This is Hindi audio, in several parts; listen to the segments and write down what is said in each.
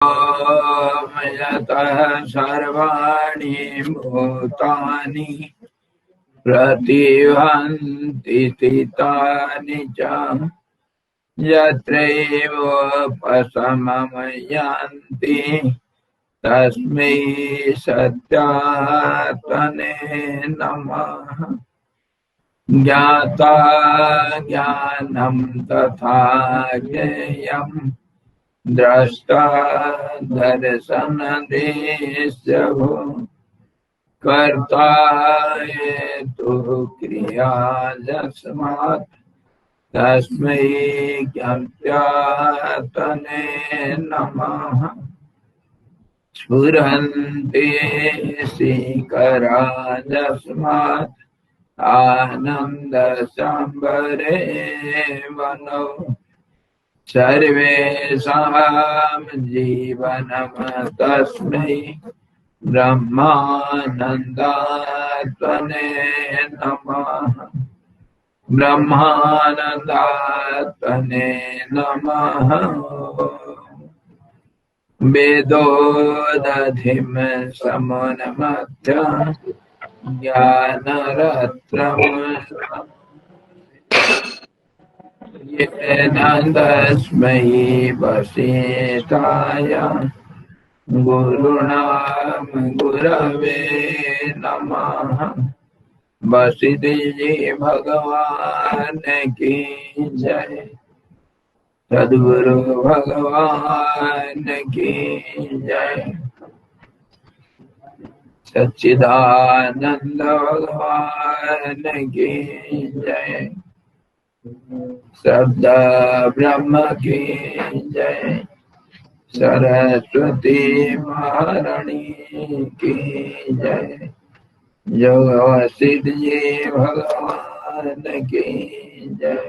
यतः सर्वाणि भूतानि प्रतिभान्ति स्थितानि च यत्रैवोपशमं तस्मै सत्यात्मने नमः। ज्ञाता ज्ञानं तथा ज्ञेयम् द्रष्टा दर्शनदेशभो कर्ता हेतुः क्रिया यस्मात् तस्मै ज्ञात्यात्मने नमः। स्फुरन्ति श्रीकरा यस्मात् आनन्दसंभरे वनो सर्वेषां जीवनं तस्मै ब्रह्मानन्दात्मने नमः। ब्रह्मानन्दात्मने नमः। वेदोदधिं समन्मथ्य ज्ञानरत्नम् येन तस्मै वसिष्ठाय गुरवे नमः। वसिष्ठ भगवान की जय। सद्गुरु भगवान की जय। सच्चिदानंद भगवान की जय। शब्द ब्रह्म की जय। सरस्वती महारानी की जय। योग वशिष्ठ जी भगवान की जय।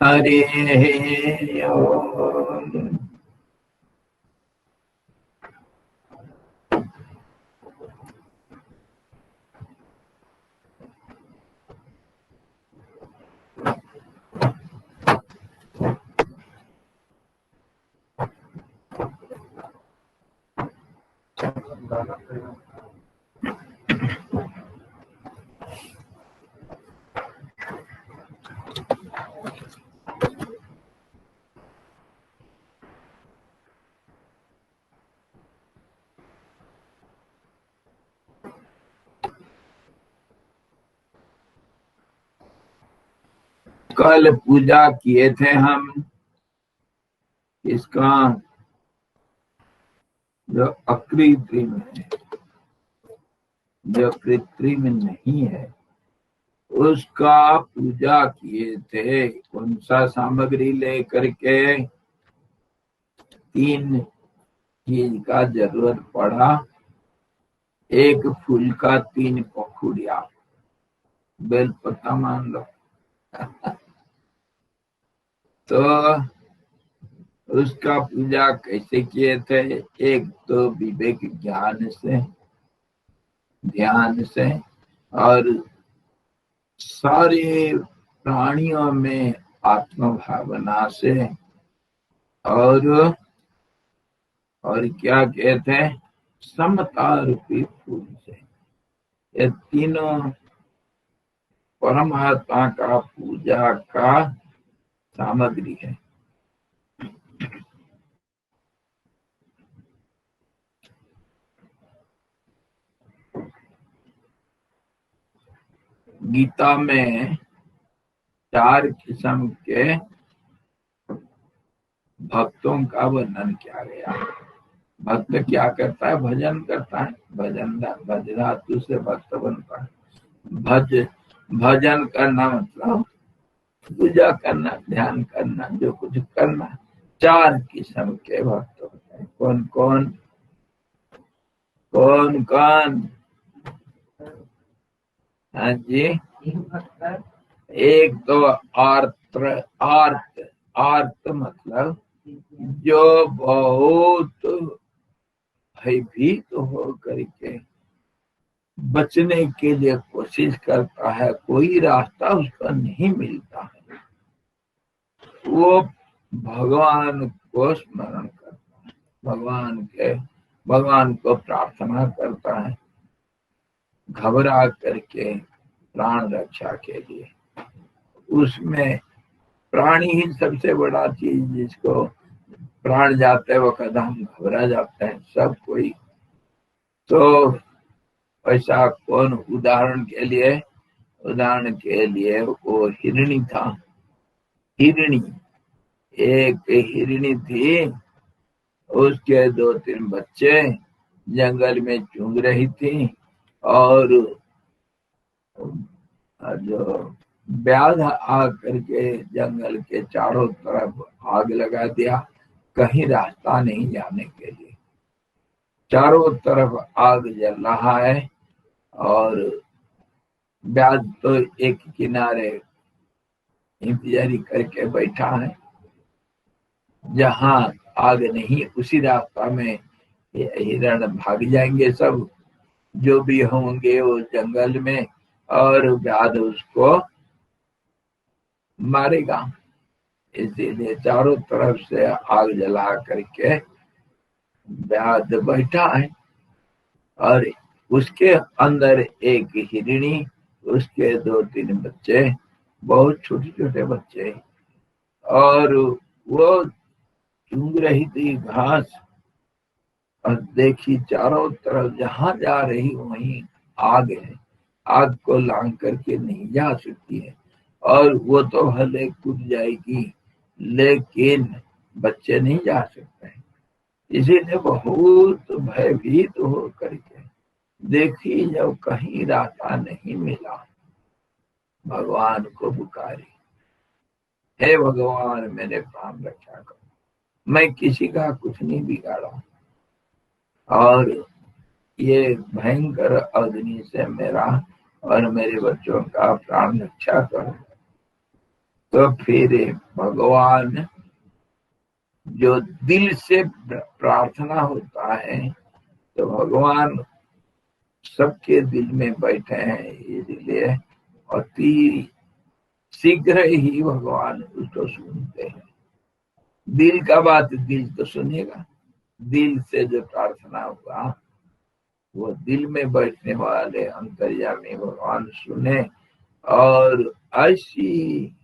हरि ओम। कल पूजा किए थे हम इसका जो अकृत्रिम है, जो कृत्रिम नहीं है, उसका पूजा किए थे। कौन सा सामग्री लेकर के? 3 चीज का जरूरत पड़ा। एक फूल का 3 पखुड़िया, बेलपत्ता मान लो। तो उसका पूजा कैसे किए थे? एक तो विवेक ज्ञान से, ध्यान से, और सारे प्राणियों में आत्म भावना से, और क्या कहते हैं, समता रूपी फूल से। ये तीनों परमात्मा का पूजा का सामग्री है। गीता में 4 किस्म के भक्तों का वर्णन किया गया। भक्त क्या करता है? भजन करता है। भज धातु से भक्त बनता है। भजन करना मतलब पूजा करना, ध्यान करना, जो कुछ करना। 4 किस्म के भक्त होते हैं। कौन कौन? हाँ जी। एक तो आर्त मतलब जो बहुत भयभीत हो करके बचने के लिए कोशिश करता है, कोई रास्ता उसको नहीं मिलता है, वो भगवान को स्मरण करता है, भगवान को प्रार्थना करता है, घबरा करके प्राण रक्षा के लिए। उसमें प्राणी ही सबसे बड़ा चीज, जिसको प्राण जाते वक्त हम घबरा जाते हैं सब कोई। तो ऐसा कौन, उदाहरण के लिए वो हिरणी था। हिरणी, एक हिरणी थी, उसके 2-3 बच्चे जंगल में चुंग रही थी, और जो व्याध आग करके जंगल के चारों तरफ आग लगा दिया, कहीं रास्ता नहीं जाने के लिए। चारों तरफ आग जल रहा है, और व्याध तो एक किनारे इंतजारी करके बैठा है, जहां आग नहीं उसी रास्ता में हिरण भाग जाएंगे सब, जो भी होंगे वो जंगल में, और व्याध उसको मारेगा। इसीलिए चारों तरफ से आग जला करके व्याध बैठा है, और उसके अंदर एक हिरणी, उसके 2-3 बच्चे, बहुत छोटे छोटे बच्चे, और वो चूंग रही थी घास, और देखी चारों तरफ जहां जा रही वहीं आग है, आग को लांग करके नहीं जा सकती है, और वो तो भले कूद जाएगी लेकिन बच्चे नहीं जा सकते हैं। इसीलिए बहुत भयभीत हो करके देखी, जब कहीं रास्ता नहीं मिला, भगवान को पुकारी, हे भगवान मेरे प्राण रक्षा करो, मैं किसी का कुछ नहीं बिगाड़ा, और ये भयंकर अग्नि से मेरा और मेरे बच्चों का प्राण रक्षा करो। तो फिर भगवान, जो दिल से प्रार्थना होता है, तो भगवान सबके दिल में बैठे हैं, इसलिए अति शीघ्र ही भगवान उसको सुनते हैं। दिल का बात दिल तो सुनेगा, दिल से जो प्रार्थना हुआ वो दिल में बैठने वाले अंतर्यामी भगवान सुने, और ऐसी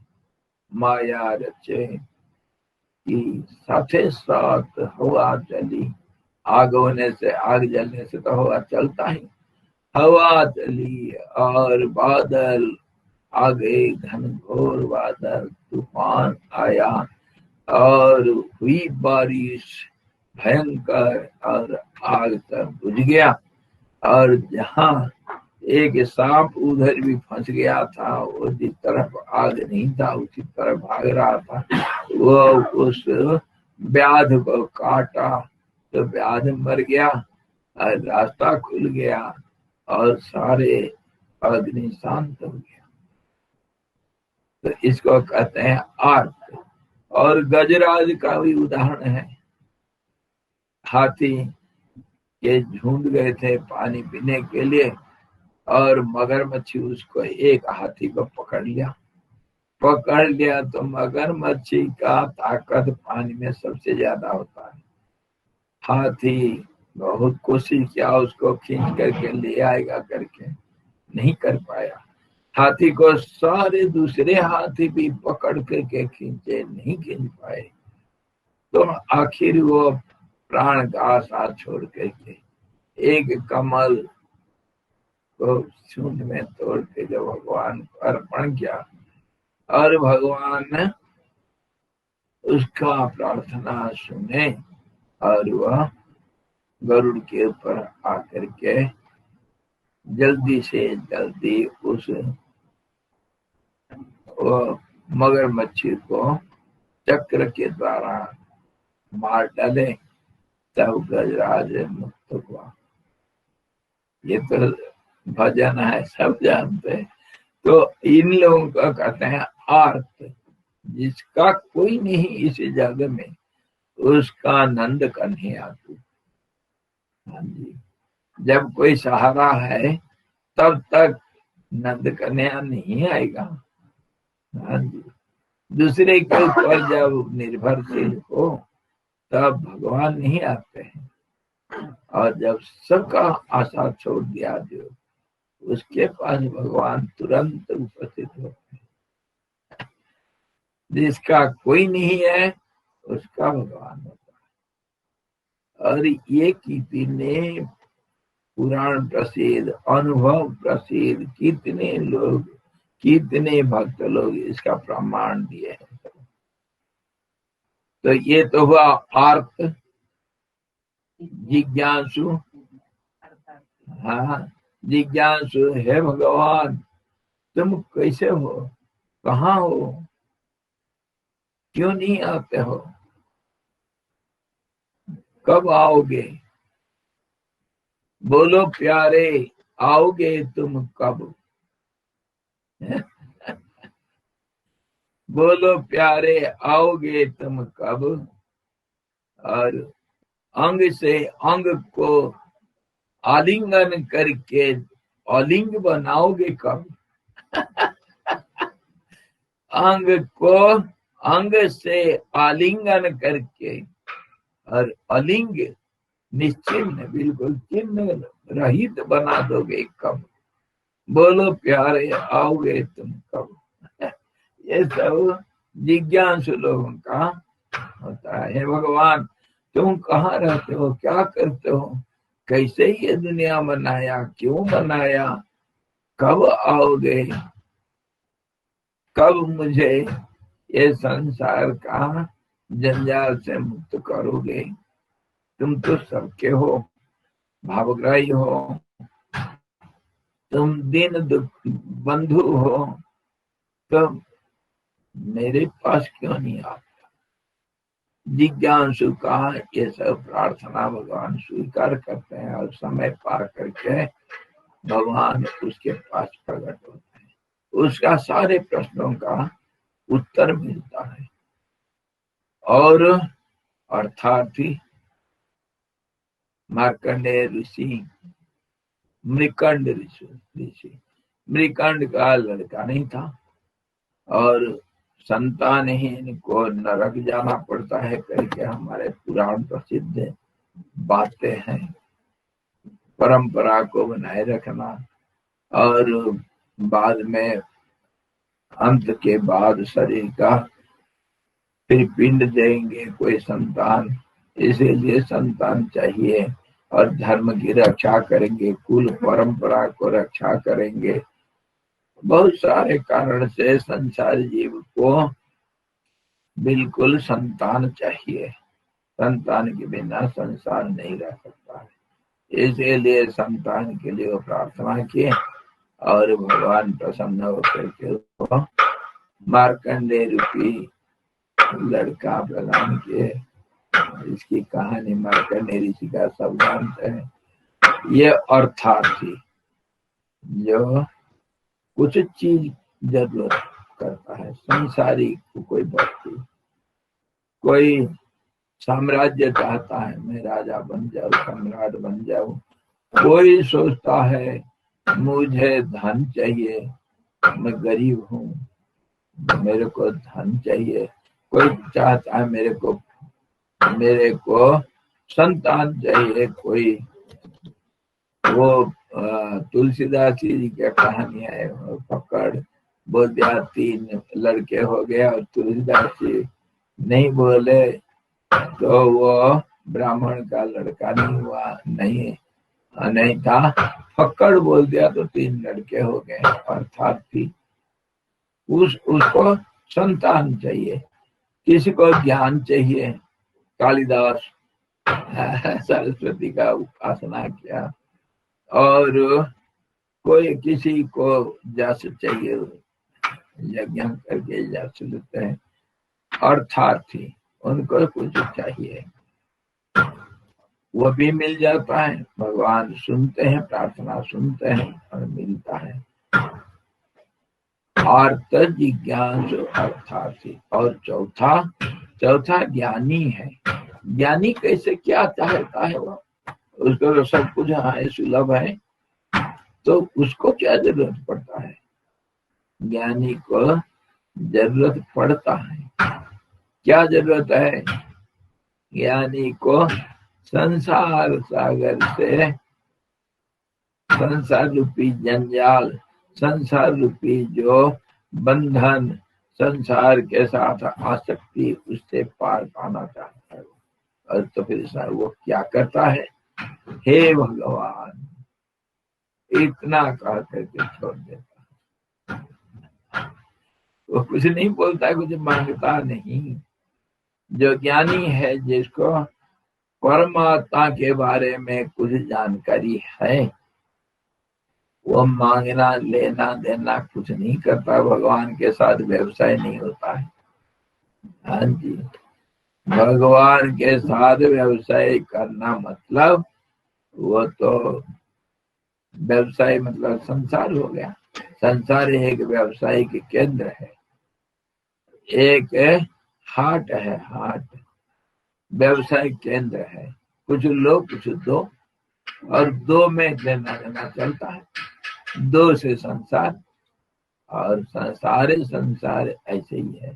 माया रचे कि साथे साथ हवा चली। आग होने से, आग जलने से तो हवा चलता ही, हवा चली और बादल आ गए, घनघोर बादल, तूफान आया और हुई बारिश भयंकर, और आग सब बुझ गया। और जहाँ एक सांप उधर भी फंस गया था, वो जिस तरफ आग नहीं था उसी तरफ भाग रहा था, वो उस व्याध को काटा तो व्याध मर गया, और रास्ता खुल गया, और सारे अग्नि शांत हो गया। तो इसको कहते हैं आर्त। और गजराज का भी उदाहरण है। हाथी के झुंड गए थे पानी पीने के लिए, और मगरमच्छी उसको, एक हाथी को पकड़ लिया तो मगरमच्छी का ताकत पानी में सबसे ज्यादा होता है। हाथी बहुत कोशिश किया उसको खींच करके ले आएगा करके, नहीं कर पाया। हाथी को सारे दूसरे हाथी भी पकड़ करके खींचे, नहीं खींच पाए। तो आखिर वो प्राण का आशा छोड़ करके एक कमल को सूंड में तोड़ के जब भगवान को अर्पण किया, और भगवान ने उसका प्रार्थना सुने, और वह गरुड़ के ऊपर आकर के जल्दी से जल्दी उस मगरमच्छी को चक्र के द्वारा मार डाले, तब गजराज मुक्त हुआ। ये तो भजन है, सब जानते हैं। तो इन लोगों का कहते हैं आर्त, जिसका कोई नहीं इस जग में, उसका आनंद करने आतु। हाँ जी, जब कोई सहारा है तब तक नंद कन्या नहीं आएगा। हाँ जी। दूसरे के ऊपर जब निर्भरशील हो तब भगवान नहीं आते हैं, और जब सबका आशा छोड़ दिया जो उसके पास भगवान तुरंत उपस्थित होते हैं। जिसका कोई नहीं है उसका भगवान होता है। और ये कितने पुराण प्रसिद्ध, अनुभव प्रसिद्ध, कितने लोग, कितने भक्त लोग इसका प्रमाण दिए हैं। तो ये तो हुआ आर्त जिज्ञासु। हाँ, जिज्ञासु है भगवान तुम कैसे हो, कहाँ हो, क्यों नहीं आते हो, कब आओगे, बोलो प्यारे आओगे तुम कब। बोलो प्यारे आओगे तुम कब, और अंग से अंग को आलिंगन करके अलिंग बनाओगे कब। अंग को अंग से आलिंगन करके और अलिंग निश्चिन्ह, बिल्कुल चिन्ह रहित बना दोगे कब। बोलो प्यारे आओगे तुम कब। ये सब जिज्ञासु लोगों का होता है। हे भगवान तुम कहाँ रहते हो, क्या करते हो, कैसे ये दुनिया बनाया, क्यों बनाया, कब आओगे, कब मुझे ये संसार का जंजाल से मुक्त करोगे। तुम तो सबके हो, भावग्राही हो, तुम दीन दुख बंधु हो, तो मेरे पास क्यों नहीं आता। जिज्ञासु का ये सब प्रार्थना भगवान स्वीकार करते हैं, और समय पार करके भगवान उसके पास प्रकट होते हैं, उसका सारे प्रश्नों का उत्तर मिलता है। और अर्थार्थी मार्कंडेय ऋषि, मृकंड ऋषि, मृकंड का लड़का नहीं था, और संतानहीन को नरक जाना पड़ता है करके हमारे पुराण प्रसिद्ध बातें हैं। परंपरा को बनाए रखना, और बाद में अंत के बाद शरीर का फिर पिंड देंगे कोई संतान, इसीलिए संतान चाहिए, और धर्म की रक्षा करेंगे, कुल परंपरा को रक्षा करेंगे। बहुत सारे कारण से संसार जीव को बिल्कुल संतान चाहिए, संतान के बिना संसार नहीं रह सकता है। इसीलिए संतान के लिए वो प्रार्थना किए, और भगवान प्रसन्न होकर के मार्कंडेय रूपी लड़का प्रदान किए। इसकी कहानी मार्कंडेय ऋषि का सब जानते हैं। ये अर्थार्थी जो कुछ चीज जरूरत करता है, संसारी कोई वस्तु, कोई साम्राज्य चाहता है मैं राजा बन जाऊं, सम्राट बन जाऊं, कोई सोचता है मुझे धन चाहिए, मैं गरीब हूँ, मेरे को धन चाहिए, कोई चाहता है मेरे को संतान चाहिए। कोई वो तुलसीदास जी की कहानी है, पकड़ बोल दिया 3 लड़के हो गए, और तुलसीदास जी नहीं बोले तो वो ब्राह्मण का लड़का नहीं हुआ, नहीं था। फक्कड़ बोल दिया तो 3 लड़के हो गए। अर्थात थी उसको संतान चाहिए, किसी को ज्ञान चाहिए। कालिदास सरस्वती का उपासना किया, और कोई किसी को जस चाहिए, यज्ञ करके जस लेते हैं। अर्थार्थी उनको कुछ चाहिए, वो भी मिल जाता है। भगवान सुनते हैं, प्रार्थना सुनते हैं और मिलता है। अर्थ जिज्ञासु अर्थार्थी। और चौथा ज्ञानी है। ज्ञानी कैसे क्या चाहता है वो, उसको तो सब कुछ है, सुलभ है, तो उसको क्या जरूरत पड़ता है? ज्ञानी को जरूरत पड़ता है, क्या जरूरत है? ज्ञानी को संसार सागर से, संसार रूपी जंजाल, संसार रूपी जो बंधन, संसार के साथ आसक्ति, उससे पार पाना चाहता है। और तो फिर वो क्या करता है? हे भगवान, इतना कह करके छोड़ देता। वो कुछ नहीं बोलता, कुछ मांगता नहीं। जो ज्ञानी है, जिसको परमात्मा के बारे में कुछ जानकारी है, वो मांगना लेना देना कुछ नहीं करता, भगवान के साथ व्यवसाय नहीं होता है। हाँ जी, भगवान के साथ व्यवसाय करना मतलब वो तो व्यवसाय मतलब संसार हो गया। संसार एक व्यवसायिक केंद्र है, एक हाट है, हाट व्यवसायिक केंद्र है। कुछ लो कुछ दो, और दो में लेना देना चलता है। दो से संसार, और सारे संसार ऐसे ही है।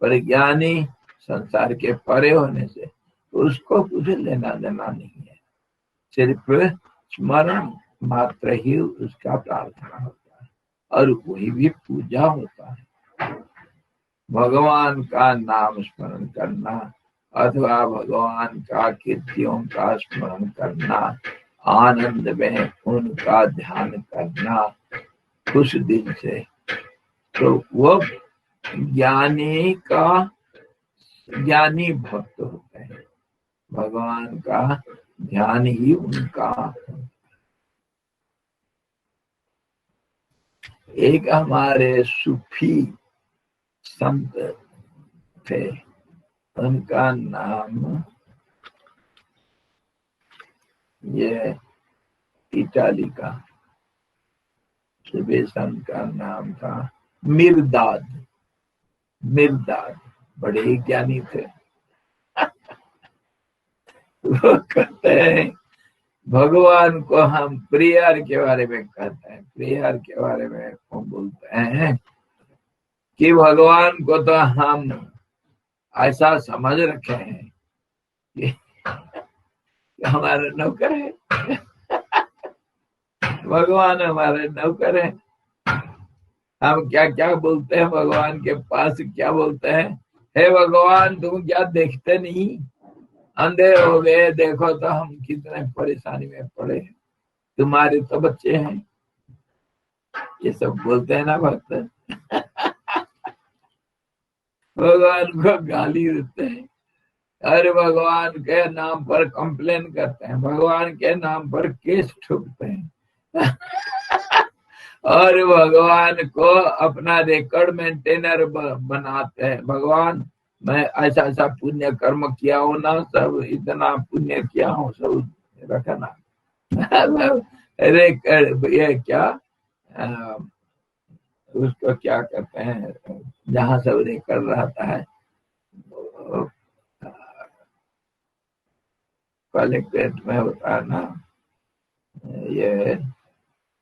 पर ज्ञानी संसार के परे होने से उसको कुछ लेना देना नहीं है, सिर्फ स्मरण मात्र ही उसका प्रार्थना होता है, और वही भी पूजा होता है। भगवान का नाम स्मरण करना अथवा भगवान का कीर्तियों का स्मरण करना, आनंद में उनका ध्यान करना खुश दिल से, तो वो ज्ञानी भक्त होते हैं। भगवान का ध्यान ही उनका। एक हमारे सूफी संत थे, उनका नाम, ये इटाली का सूफी संत का नाम था मिर्दाद। मिर्दाद बड़े ज्ञानी थे। वो कहते हैं भगवान को हम प्रेयर के बारे में कहते हैं, प्रेयर के बारे में हम बोलते हैं कि भगवान को तो हम ऐसा समझ रखे हैं कि हमारे नौकर है। भगवान हमारे नौकर है। हम क्या क्या बोलते हैं भगवान के पास, क्या बोलते हैं? हे भगवान, तुम क्या देखते नहीं? अंधे हो गए, देखो तो हम कितने परेशानी में पड़े हैं, तुम्हारे तो बच्चे हैं। ये सब बोलते हैं ना भक्त। भगवान को गाली देते हैं, अरे भगवान के नाम पर कंप्लेन करते हैं, भगवान के नाम पर केस ठोकते हैं। और भगवान को अपना रिकॉर्ड मेंटेनर बनाते हैं। भगवान, मैं ऐसा ऐसा पुण्य कर्म किया हूं ना, सब इतना पुण्य किया हूं, सब रखना। रिकॉर्ड, ये क्या उसको क्या कहते हैं, जहां सब रिकॉर्ड रहता है, कलेक्ट्रेट में होता है ना, ये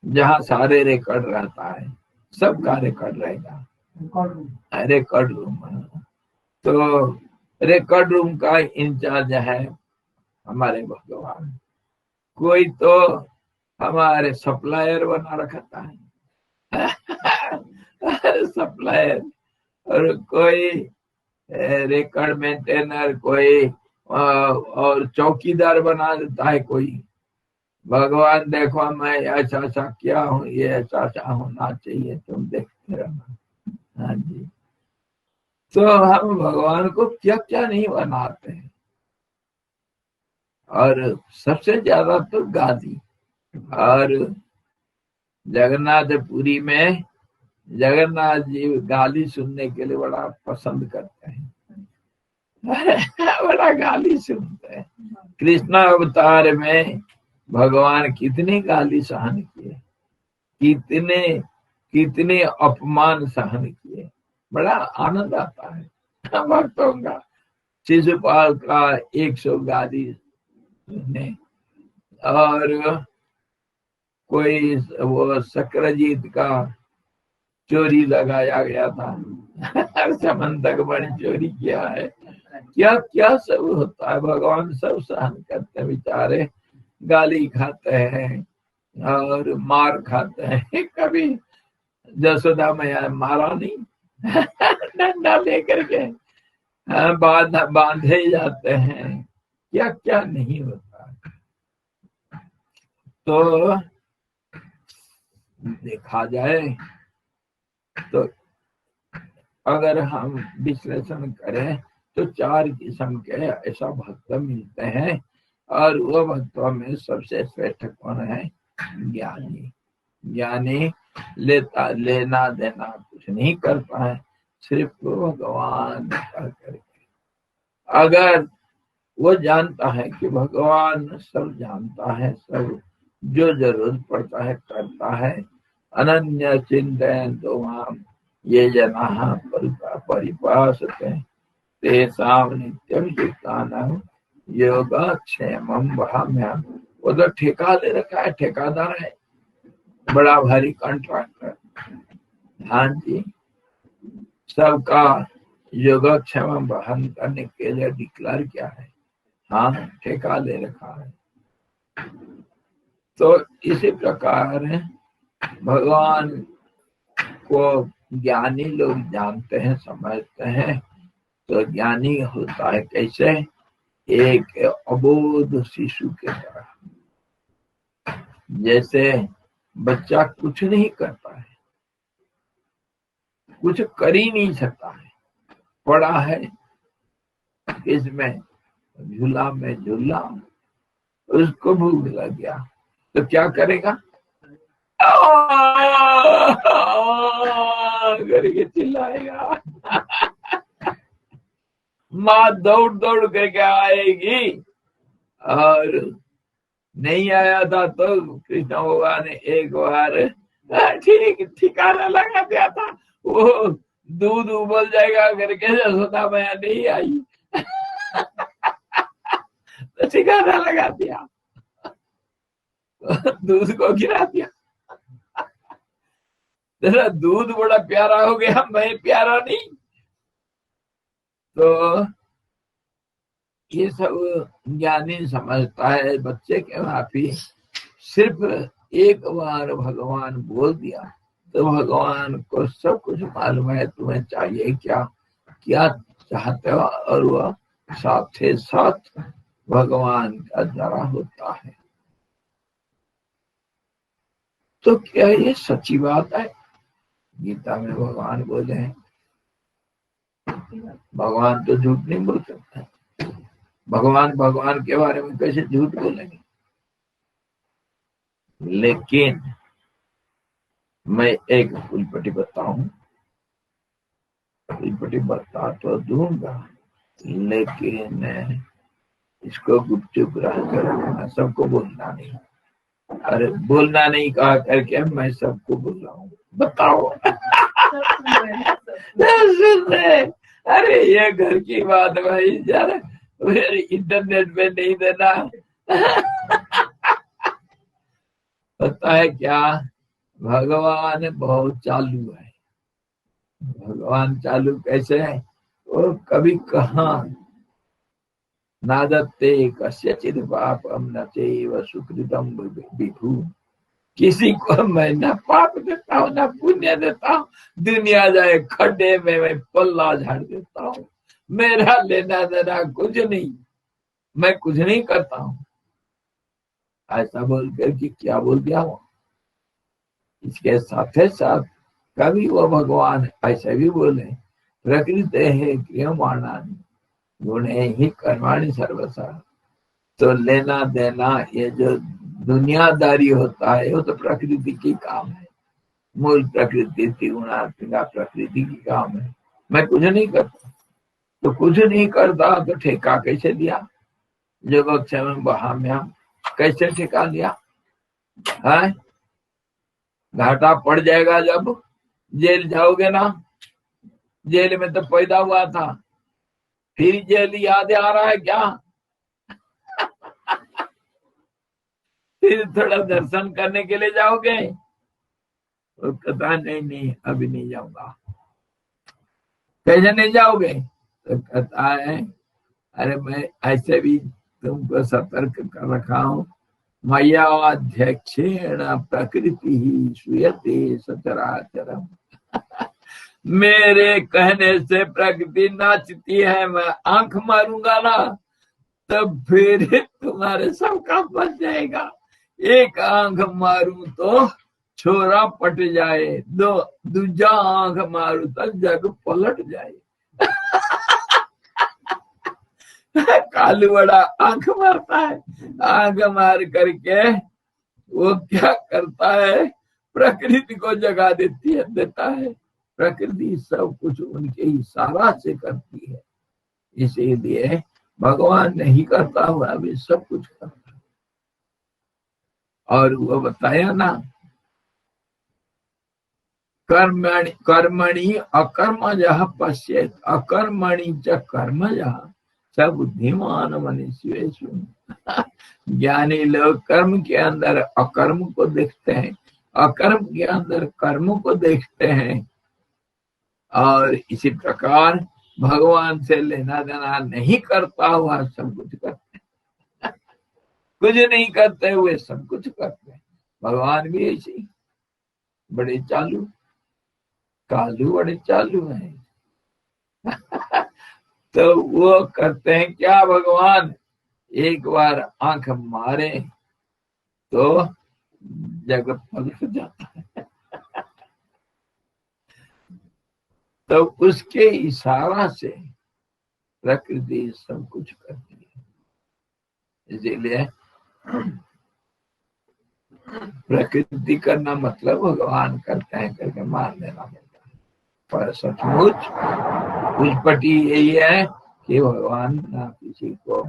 जहाँ सारे रिकॉर्ड रहता है, सबका रिकॉर्ड रहेगा, रिकॉर्ड रूम। तो रिकॉर्ड रूम का इंचार्ज है हमारे भगवान। कोई तो हमारे सप्लायर बना रखता है, सप्लायर, और कोई रिकॉर्ड मेंटेनर, कोई और चौकीदार बना देता है कोई। भगवान देखो, मैं ऐसा ऐसा किया हूँ, ये ऐसा ऐसा होना चाहिए, तुम देखते रहना। हाँ जी, तो हम भगवान को क्या क्या नहीं बनाते हैं। और सबसे ज्यादा तो गाली। और जगन्नाथपुरी में जगन्नाथ जी गाली सुनने के लिए बड़ा पसंद करते हैं। बड़ा गाली सुनते हैं। कृष्णा अवतार में भगवान कितनी गाली सहन किए, कितने कितने अपमान सहन किए, बड़ा आनंद आता है भक्तों का। शिशुपाल का 100 गाली सुने, और कोई वो शक्रजीत का चोरी लगाया गया था, समंतक बड़ी चोरी किया है, क्या क्या सब होता है। भगवान सब सहन करते हैं बेचारे, गाली खाते हैं और मार खाते हैं। कभी जसोदा मैया मारा नहीं, डंडा लेकर के बांधे जाते हैं, क्या क्या नहीं होता। तो देखा जाए तो अगर हम विश्लेषण करें तो 4 किस्म के ऐसा भक्त मिलते हैं, और वो भक्तों में सबसे श्रेष्ठ कौन है? ज्ञानी। ज्ञानी लेना देना कुछ नहीं करता है, सिर्फ भगवान का करके। अगर वो जानता है कि भगवान सब जानता है, सब जो जरूरत पड़ता है करता है, अनन्य चिंतन तो ये जना परिपासते तेषां नित्यं युक्तानां योगक्षेमं वहाम्यहम्। वो तो ठेका ले रखा है, ठेकादार है, बड़ा भारी कॉन्ट्रैक्टर। हाँ जी, सबका योगक्षेम वहन करने के लिए डिक्लेयर किया है। हाँ, ठेका ले रखा है। तो इसी प्रकार भगवान को ज्ञानी लोग जानते हैं, समझते हैं। तो ज्ञानी होता है कैसे? एक अबोध शिशु के तरह। जैसे बच्चा कुछ नहीं करता है, कुछ कर ही नहीं सकता है, पड़ा है इसमें झूला में झूला, उसको भूख लग गया तो क्या करेगा? करके चिल्लाएगा। माँ दौड़ दौड़ करके आएगी, और नहीं आया था तो कृष्ण भगवान ने एक बार ठीक ठिकाना लगा दिया था, वो दूध उबल जाएगा करके यशोदा मैया नहीं आई तो ठिकाना लगा दिया, दूध को गिरा दिया। तेरा दूध बड़ा प्यारा हो गया, मैं प्यारा नहीं। तो ये सब ज्ञानी समझता है। बच्चे के भाभी सिर्फ एक बार भगवान बोल दिया तो भगवान को सब कुछ मालूम है, तुम्हें चाहिए क्या, क्या चाहते हो, और वह साथ ही साथ भगवान का जरा होता है। तो क्या ये सच्ची बात है? गीता में भगवान बोले हैं, भगवान तो झूठ नहीं बोल सकता। भगवान के बारे में कैसे झूठ बोलेंगे? लेकिन मैं एक फुलपट्टी बताऊं, फुलपट्टी बता तो दूंगा, लेकिन इसको गुपचुप रह कर रखना, सबको बोलना नहीं। अरे बोलना नहीं कहा करके मैं सबको बोल रहा हूँ, बताओ। अरे ये घर की बात भाई, यार इंटरनेट पे नहीं देना। पता है क्या, भगवान बहुत चालू है। भगवान चालू कैसे है? वो कभी कहाँ नादत्ते कस्यचित् पापम न चैव सुकृतम विभु। किसी को मैं न पाप देता हूँ न पुण्य देता हूँ, दुनिया जाए खड्डे में मैं पल्ला झाड़ देता हूँ, मेरा लेना देना कुछ नहीं, मैं कुछ नहीं करता हूँ। ऐसा बोलकर कि क्या बोल दिया वो। इसके साथ साथ कभी वो भगवान ऐसे भी बोले, प्रकृति है क्रियमाणानि गुणे ही कर्माणि सर्वसा। तो लेना देना, ये जो दुनियादारी होता है, वो तो प्रकृति की काम है। मूल प्रकृति त्रिगुणात्मिका प्रकृति की काम है। मैं कुछ नहीं करता, तो कुछ नहीं करता तो ठेका कैसे लिया? योगक्षेम वहाम्यहम्, कैसे ठेका लिया है? घाटा पड़ जाएगा जब जेल जाओगे ना, जेल में तो पैदा हुआ था, फिर जेल याद आ रहा है क्या? फिर थोड़ा दर्शन करने के लिए जाओगे? वो कहता नहीं नहीं अभी नहीं जाऊंगा। कैसे नहीं जाओगे? तो कहता है अरे मैं ऐसे भी तुमको सतर्क कर रखा हूँ, मय्याध्यक्षेण प्रकृति ही श्रूयते सचराचरम। मेरे कहने से प्रकृति नाचती है, मैं आंख मारूंगा ना तब फिर तुम्हारे सब काम बच जाएगा। एक आंख मारू तो छोरा पट जाए, दो दूजा आंख मारू तो जग पलट जाए। कालू बड़ा आंख मारता है, आंख मार करके वो क्या करता है, प्रकृति को जगा देता है। प्रकृति सब कुछ उनके इशारा से करती है, इसीलिए भगवान नहीं करता हुआ भी सब कुछ करता है। और वो बताया ना, कर्मणि कर्मणि अकर्मजः पश्येत् अकर्मणि च कर्मजः स बुद्धिमान मनुष्येषु। ज्ञानी लोग कर्म के अंदर अकर्म को देखते हैं, अकर्म के अंदर कर्म को देखते हैं, और इसी प्रकार भगवान से लेना देना नहीं करता हुआ सब कुछ करते हैं। कुछ नहीं करते हुए सब कुछ करते हैं। भगवान भी ऐसे ही बड़े चालू, कालू बड़े चालू हैं। तो वो करते हैं क्या, भगवान एक बार आंख मारे तो जगत पलट जाता है। तो उसके इशारा से प्रकृति सब कुछ करती है। इसीलिए प्रकृति करना मतलब भगवान करते हैं करके मान लेना पड़ता है। पर सचमुच उस यही है कि भगवान ना किसी को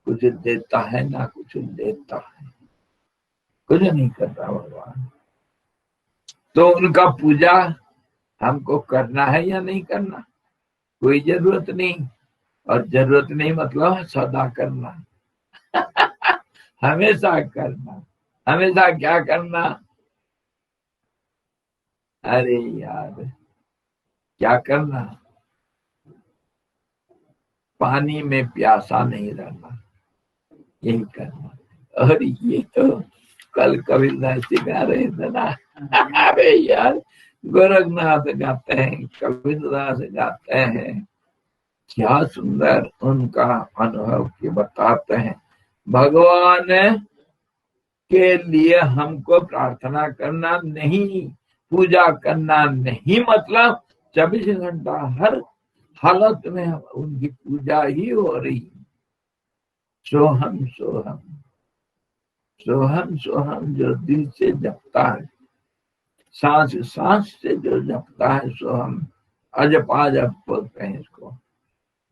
कुछ देता है ना कुछ देता है, कुछ नहीं करता भगवान। तो उनका पूजा हमको करना है या नहीं करना, कोई जरूरत नहीं। और जरूरत नहीं मतलब सदा करना, हमेशा करना। हमेशा क्या करना? अरे यार क्या करना? पानी में प्यासा नहीं रहना, यही करना। और ये तो कल कबीरदास जी गा रहे थे ना। अरे यार गोरखनाथ गाते हैं, कबीरदास गाते हैं, क्या सुंदर उनका अनुभव के बताते हैं। भगवान के लिए हमको प्रार्थना करना नहीं, पूजा करना नहीं, मतलब 24 घंटा हर हालत में उनकी पूजा ही हो रही। सोहम सोहम सोहम सोहम जो दिल से जपता है, सांस सांस से जो जपता है सोहम, अजपा जप बोलते हैं इसको।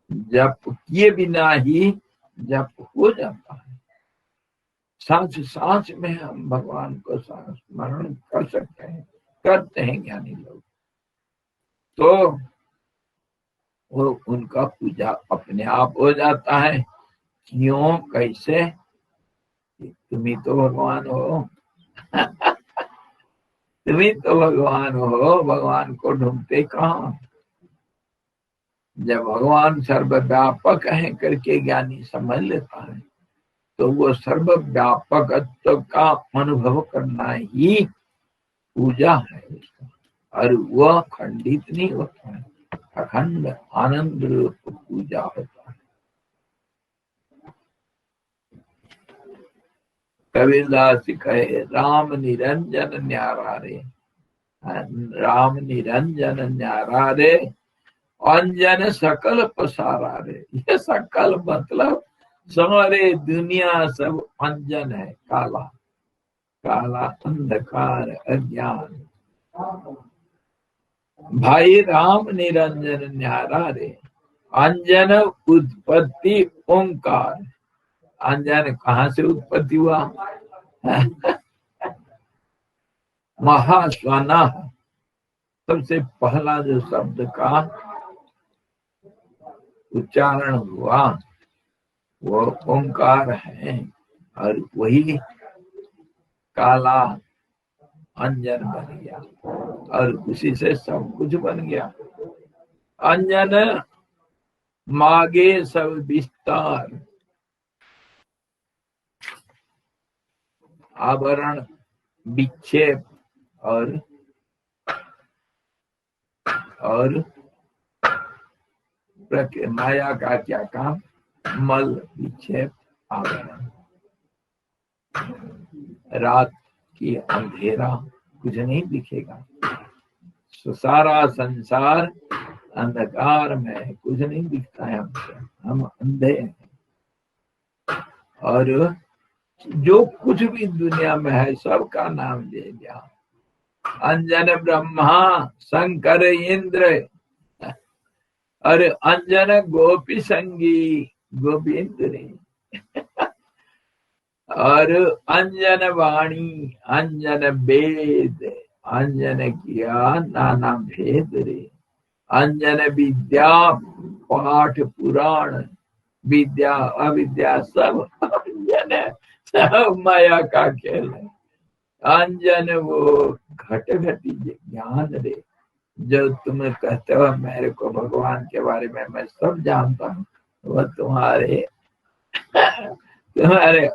जप किए बिना ही जप हो जाता है। सांस सांस में हम भगवान को स्मरण कर सकते हैं, करते हैं ज्ञानी लोग। तो वो उनका पूजा अपने आप हो जाता है। क्यों, कैसे? तुम ही तो भगवान हो। तुम ही तो भगवान हो, भगवान को ढूंढते कहाँ? जब भगवान सर्वव्यापक है करके ज्ञानी समझ लेता है तो वो सर्वव्यापकत्व का अनुभव करना ही पूजा है उसका। और वह खंडित नहीं होता है, अखंड आनंद रूप पूजा होता है। कबीरदास कहे राम निरंजन न्यारा रे, राम निरंजन न्यारा रे, अंजन सकल पसारा रे। ये सकल मतलब सारे दुनिया सब अंजन है, काला काला अंधकार अज्ञान। भाई राम निरंजन न्यारा रे, अंजन उत्पत्ति ओंकार। अंजन कहाँ से उत्पत्ति हुआ? महास्वना, सबसे पहला जो शब्द का उच्चारण हुआ वो ओंकार है। और वही काला अंजन बन गया और उसी से सब कुछ बन गया। अंजन मागे सब विस्तार, आवरण विक्षेप और माया का क्या काम, मल विक्षेप आवरण। रात की अंधेरा कुछ नहीं दिखेगा, सारा संसार अंधकार में कुछ नहीं दिखता है हमसे, हम अंधे हैं। और जो कुछ भी दुनिया में है सबका नाम ले लिया। अंजन ब्रह्मा शंकर इंद्र और अंजन गोपी संगी गोविंद्र और अंजन वाणी अंजन वेद अंजन किया नाना भेद रे। अंजन विद्या पाठ पुराण विद्या अविद्या सब अंजन है, सब माया का खेल है। अंजन वो घट घटी ज्ञान रे, जो तुम कहते हो मेरे को भगवान के बारे में मैं सब जानता हूँ, वह तुम्हारे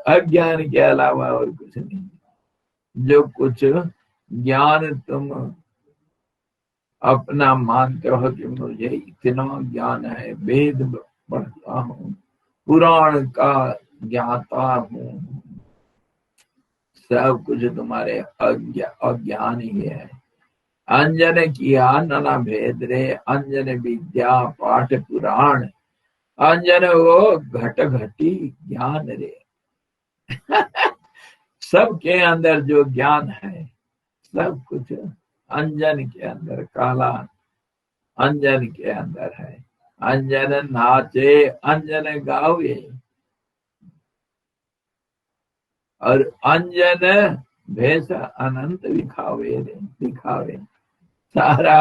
अज्ञान के अलावा और कुछ नहीं। जो कुछ ज्ञान तुम अपना मानते हो कि मुझे इतना ज्ञान है, वेद पढ़ता हूँ, पुराण का ज्ञाता हूँ, सब कुछ तुम्हारे अज्ञान ही है। अंजन किया नाना भेद रे, अंजन विद्या पाठ पुराण अंजन वो घट घटी ज्ञान रे। सबके अंदर जो ज्ञान है सब कुछ अंजन के अंदर, काला अंजन के अंदर है। अंजन नाचे अंजन गावे और अंजन भेष अनंत दिखावे रे, दिखावे सारा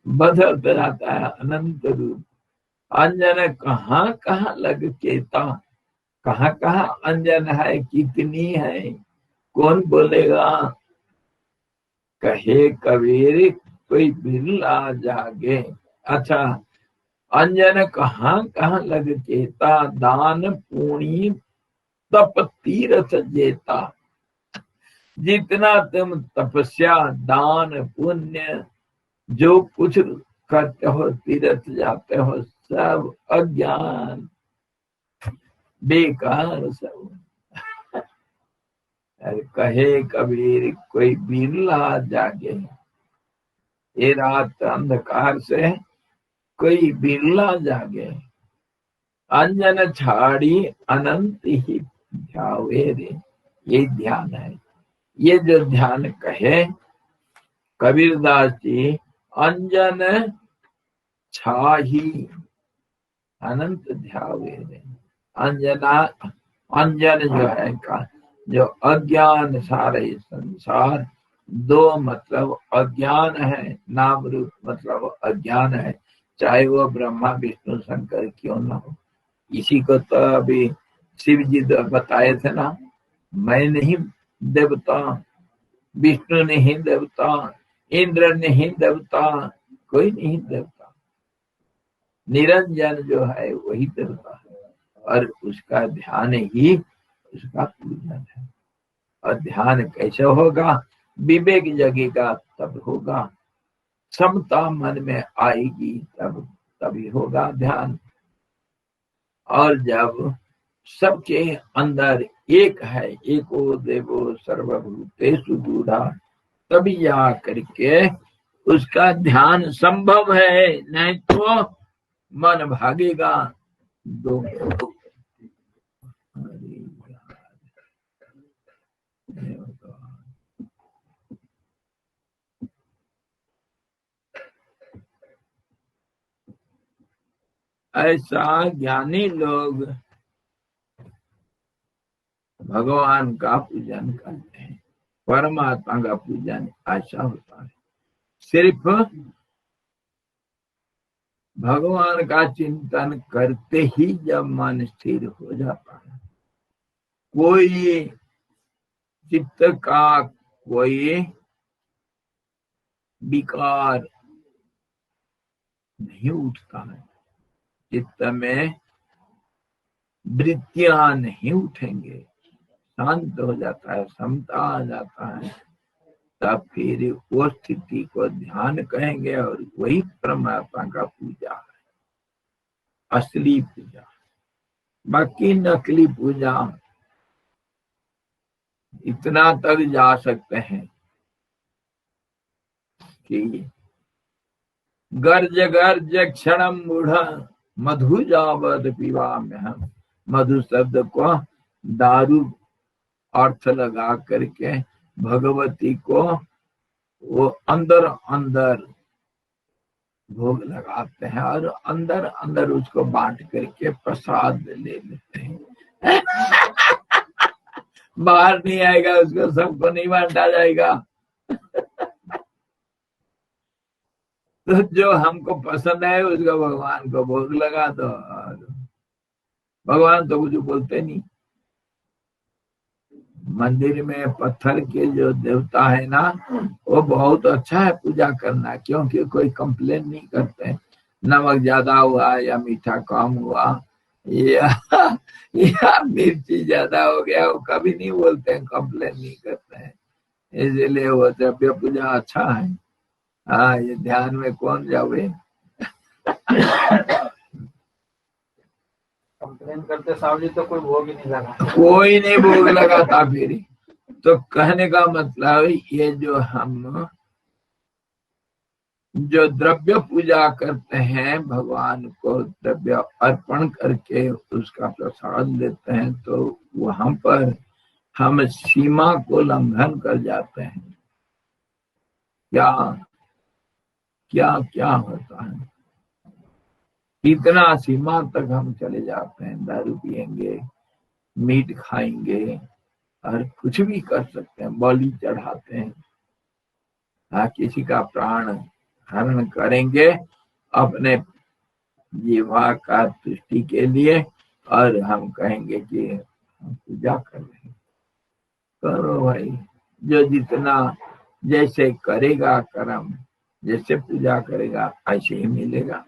बदलता रहता है अनंत रूप। अंजन कहाँ कहाँ लग केता, कहाँ कहाँ अंजन है, कितनी है, कौन बोलेगा। कहे कबीर कोई बिरला जागे। अच्छा, अंजन कहाँ कहाँ लग केता, दान पुण्य तप तीर्थ जेता। जितना तुम तपस्या दान पुण्य जो कुछ करते हो, तीर्थ जाते हो, सब अज्ञान बेकार सब। कहे कबीर कोई बिरला जागे, ये रात अंधकार से कोई बिरला जागे। अंजन छाड़ी अनंत ही ध्यावे रे, ये ध्यान है। ये जो ध्यान कहे कबीरदास जी, अंजन छाही अनंत ध्यावे रे। अंजना अंजन जो है का जो अज्ञान सारे संसार, दो मतलब अज्ञान है, नाम रूप मतलब अज्ञान है, चाहे वो ब्रह्मा विष्णु शंकर क्यों ना हो। इसी को तो अभी शिव जी बताए थे ना, मैं नहीं देवता, विष्णु नहीं देवता, इंद्र नहीं देवता, कोई नहीं देवता, निरंजन जो है वही देवता है। और उसका ध्यान ही उसका पूजन है। और ध्यान कैसे होगा, विवेक जगेगा तब होगा, समता मन में आएगी तब तभी होगा ध्यान। और जब सबके अंदर एक है, एको देवो सर्वभूतेषु बुधा, तभी जा करके उसका ध्यान संभव है, नहीं तो मन भागेगा। दो ऐसा ज्ञानी लोग भगवान का पूजन करते हैं, परमात्मा का पूजन ऐसा होता है। सिर्फ भगवान का चिंतन करते ही जब मन स्थिर हो जाता है, कोई चित्त का कोई विकार नहीं उठता है, चित्त में वृत्तियां नहीं उठेंगे, शांत हो जाता है, समता आ जाता है, तब फिर वो स्थिति को ध्यान कहेंगे और वही परमात्मा का पूजा है, असली पूजा। बाकी नकली पूजा इतना तक जा सकते हैं कि गर्ज गर्ज क्षणम मूढ़ मधु जावद पीवा में हम, मधु शब्द को दारू अर्थ लगा करके भगवती को वो अंदर अंदर भोग लगाते हैं और अंदर अंदर उसको बांट करके प्रसाद ले लेते हैं। बाहर नहीं आएगा, उसको सबको नहीं बांटा जाएगा। तो जो हमको पसंद है उसको भगवान को भोग लगा दो, और भगवान तो कुछ बोलते नहीं। मंदिर में पत्थर के जो देवता है ना, वो बहुत अच्छा है पूजा करना, क्योंकि कोई कंप्लेन नहीं करते, नमक ज्यादा हुआ या मीठा कम हुआ या मिर्ची ज्यादा हो गया, वो कभी नहीं बोलते हैं, कंप्लेन नहीं करते हैं। इसलिए वो द्रव्य पूजा अच्छा है। हाँ, ये ध्यान में कौन जावे। कंप्लेन करते सावली तो कोई भोग ही नहीं लगा, कोई नहीं भोग लगाता फिर। तो कहने का मतलब ये जो हम जो द्रव्य पूजा करते हैं, भगवान को द्रव्य अर्पण करके उसका प्रसाद लेते हैं, तो वहां पर हम सीमा को उल्लंघन कर जाते हैं। क्या क्या क्या होता है, इतना सीमा तक हम चले जाते हैं, दारू पिएंगे, मीट खाएंगे और कुछ भी कर सकते हैं, बलि चढ़ाते हैं। हाँ, किसी का प्राण हरण करेंगे अपने जीवा का तुष्टि के लिए, और हम कहेंगे कि हम पूजा कर रहे हैं। करो भाई, जो जितना जैसे करेगा कर्म, जैसे पूजा करेगा ऐसे ही मिलेगा।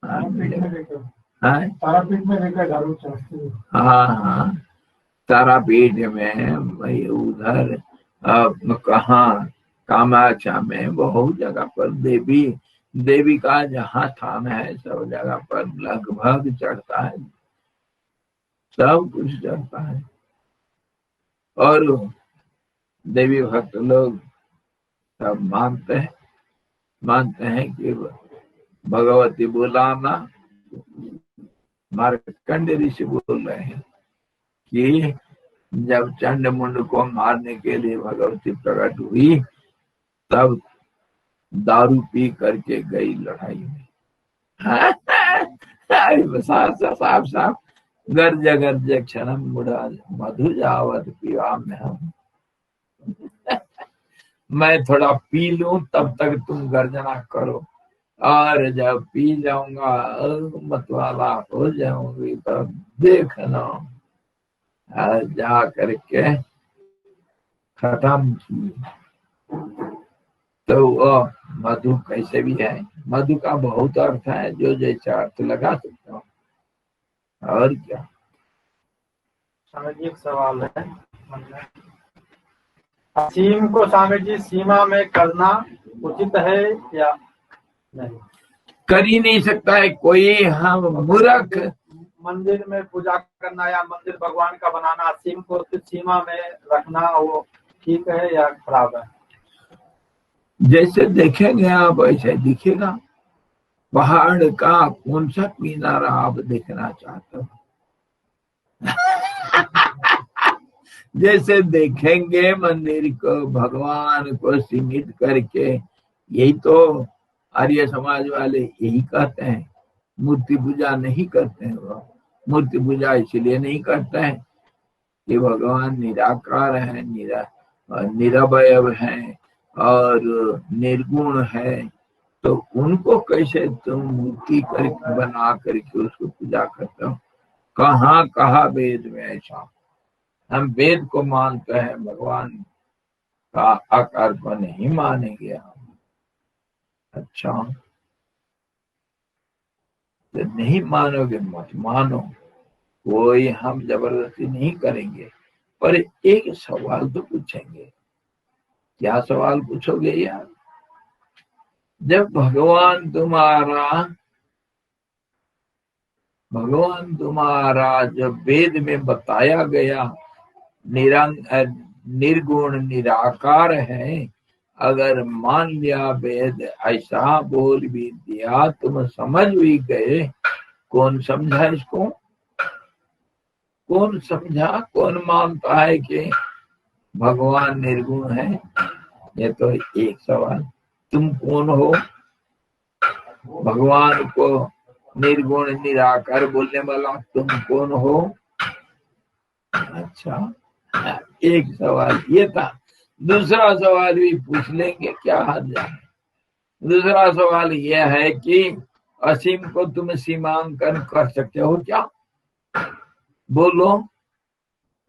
हाँ, मिलेगा। हाँ, तारापीठ में देखा दारू चढ़ती है। हाँ हाँ, तारापीठ में भाई, उधर कहाँ कामाख्या में बहुत जगह पर देवी का जहाँ स्थान है सब जगह पर लगभग चढ़ता है, सब कुछ चढ़ता है। और देवी भक्त लोग सब मानते हैं कि भगवती बुलाना, मार्कंड ऋषि बोल रहे हैं कि जब चंड मुंड को मारने के लिए भगवती प्रकट हुई, तब दारू पी करके गई लड़ाई में। साफ साफ गर्ज गर्ज क्षणम मुड़ा मधु जावत पीवा में हम। मैं थोड़ा पी लूं तब तक तुम गर्जना करो, और जब पी जाऊंगा मतवाला हो जाऊंगी तब देखना। जा करके खत्म की। तो वो मधु कैसे भी है, मधु का बहुत अर्थ है, जो जैसा अर्थ लगा सकता हूँ। और क्या स्वामी जी, एक सवाल है, असीम को स्वामी जी सीमा में करना उचित है या नहीं? कर ही नहीं सकता है कोई, हम मूर्ख। मंदिर में पूजा करना या मंदिर भगवान का बनाना, असीम को सीमा में रखना, वो ठीक है या खराब है? जैसे देखेंगे आप वैसे दिखेगा। पहाड़ का कौन सा किनारा आप देखना चाहते हो? जैसे देखेंगे मंदिर को, भगवान को सीमित करके, यही तो आर्य समाज वाले यही कहते हैं। मूर्ति पूजा नहीं करते हैं, वो मूर्ति पूजा इसलिए नहीं करते हैं कि भगवान निराकार है, निरवयव है और निर्गुण है, तो उनको कैसे तुम मूर्ति करके बना करके उसको पूजा करते हो? कहाँ कहा वेद में ऐसा? हम वेद को मानते हैं, भगवान का आकार को नहीं मानेंगे हम। अच्छा, तो नहीं मानोगे मत मानो, कोई हम जबरदस्ती नहीं करेंगे, पर एक सवाल तो पूछेंगे। क्या सवाल पूछोगे यार? जब भगवान तुम्हारा जब वेद में बताया गया निर्गुण निराकार है, अगर मान लिया वेद ऐसा बोल भी दिया, तुम समझ भी गए, कौन समझा इसको? कौन समझा? कौन मानता है कि भगवान निर्गुण है? ये तो एक सवाल। तुम कौन हो भगवान को निर्गुण निराकार बोलने वाला? तुम कौन हो? अच्छा, एक सवाल ये था। दूसरा सवाल भी पूछ लेंगे, क्या हद है। दूसरा सवाल यह है कि असीम को तुम सीमांकन कर सकते हो क्या? बोलो,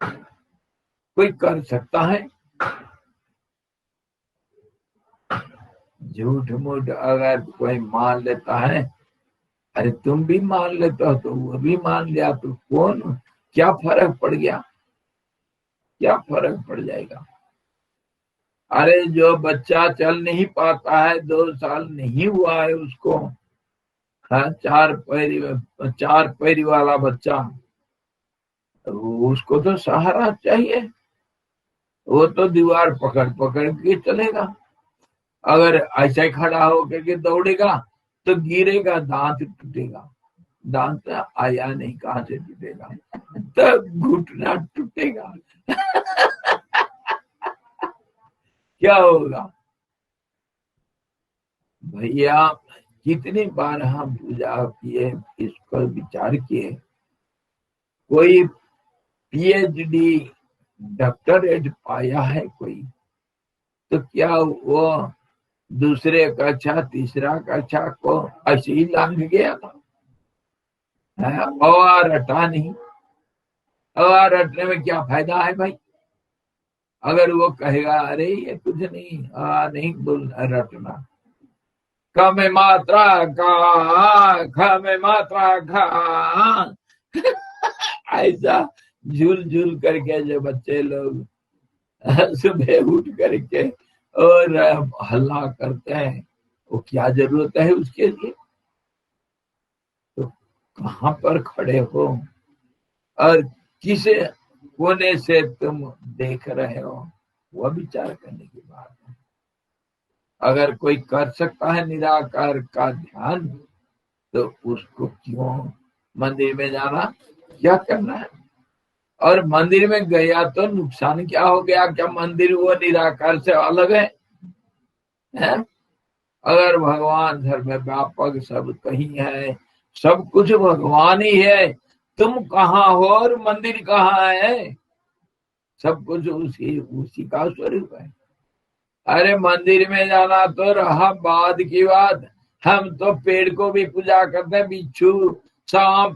कोई कर सकता है? झूठ मूठ अगर कोई मान लेता है, अरे तुम भी मान लेते हो तो वो भी मान लिया, तो कौन, क्या फर्क पड़ गया? क्या फर्क पड़ जाएगा? अरे जो बच्चा चल नहीं पाता है, 2 साल नहीं हुआ है उसको, हाँ, चार पैरी वाला बच्चा, उसको तो सहारा चाहिए। वो तो दीवार पकड़ पकड़ के चलेगा। अगर ऐसे खड़ा होकर के दौड़ेगा तो गिरेगा, दांत टूटेगा। दांत आया नहीं, कहां से टूटेगा? तब घुटना टूटेगा। क्या होगा भैया? कितनी बार हम पूजा किए, इस पर विचार किए। कोई पीएचडी डॉक्टरेट पाया है कोई? तो क्या वो दूसरे कक्षा तीसरा कक्षा को ऐसे ही लांग गया था? और रटा नहीं। और रटने में क्या फायदा है भाई? अगर वो कहेगा अरे ये कुछ नहीं, नहीं बोल रटना, क में मात्रा का, ख में मात्रा खा, ऐसा झूल झूल करके जो बच्चे लोग सुबह उठ करके और हल्ला करते हैं, वो क्या जरूरत है उसके लिए? तो कहां पर खड़े हो और किस कोने से तुम देख रहे हो, वह विचार करने की बात है। अगर कोई कर सकता है निराकार का ध्यान, तो उसको क्यों मंदिर में जाना, क्या करना है? और मंदिर में गया तो नुकसान क्या हो गया? क्या मंदिर वो निराकार से अलग है? अगर भगवान धर्म व्यापक सब कहीं है, सब कुछ भगवान ही है, तुम कहाँ हो और मंदिर कहाँ है? सब कुछ उसी का स्वरूप है। अरे मंदिर में जाना तो रहा बाद की बात, हम तो पेड़ को भी पूजा करते हैं, बिच्छू, सांप,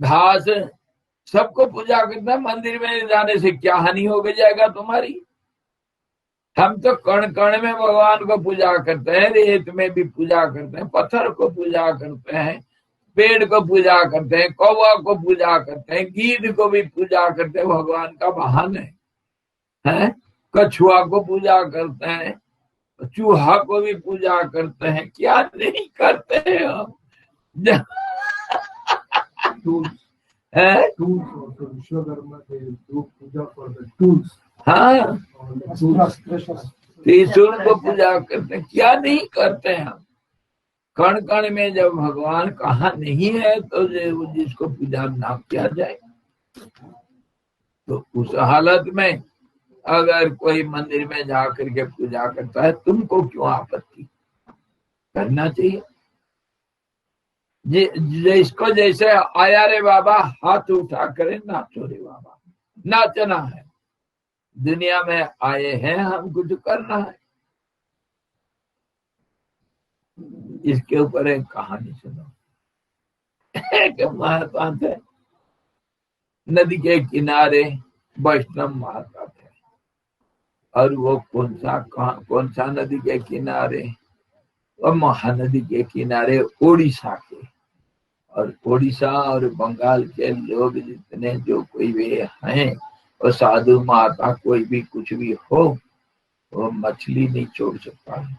घास, सबको पूजा करते हैं। मंदिर में जाने से क्या हानि हो जाएगा तुम्हारी? हम तो कण कण में भगवान को पूजा करते हैं, रेत में भी पूजा करते हैं, पत्थर को पूजा करते हैं, पेड़ को पूजा करते हैं, कौवा को पूजा करते हैं, गीध को भी पूजा करते हैं, भगवान का वाहन है। कछुआ को पूजा करते हैं, चूहा को भी पूजा करते हैं, क्या नहीं करते हैं हम? है विश्वकर्मा के पूजा फॉर द टूल्स, हाँ, त्रिशूल को पूजा करते हैं, क्या नहीं करते हैं हम? कण कण में जब भगवान कहाँ नहीं है तो जिसको पूजा ना किया जाए, तो उस हालत में अगर कोई मंदिर में जाकर के पूजा करता है, तुमको क्यों आपत्ति? करना चाहिए। जिसको जैसे आया रे बाबा, हाथ उठा करे नाचो रे बाबा, नाचना है। दुनिया में आए हैं, हम कुछ करना है। इसके ऊपर एक कहानी सुनो। एक महात्मा थे, नदी के किनारे वैष्णव महात्मा थे। और वो कौन सा नदी के किनारे? वो महानदी के किनारे उड़ीसा के। और उड़ीसा और बंगाल के लोग जितने जो कोई भी हैं, वो साधु माता कोई भी कुछ भी हो, वो मछली नहीं छोड़ सकता है।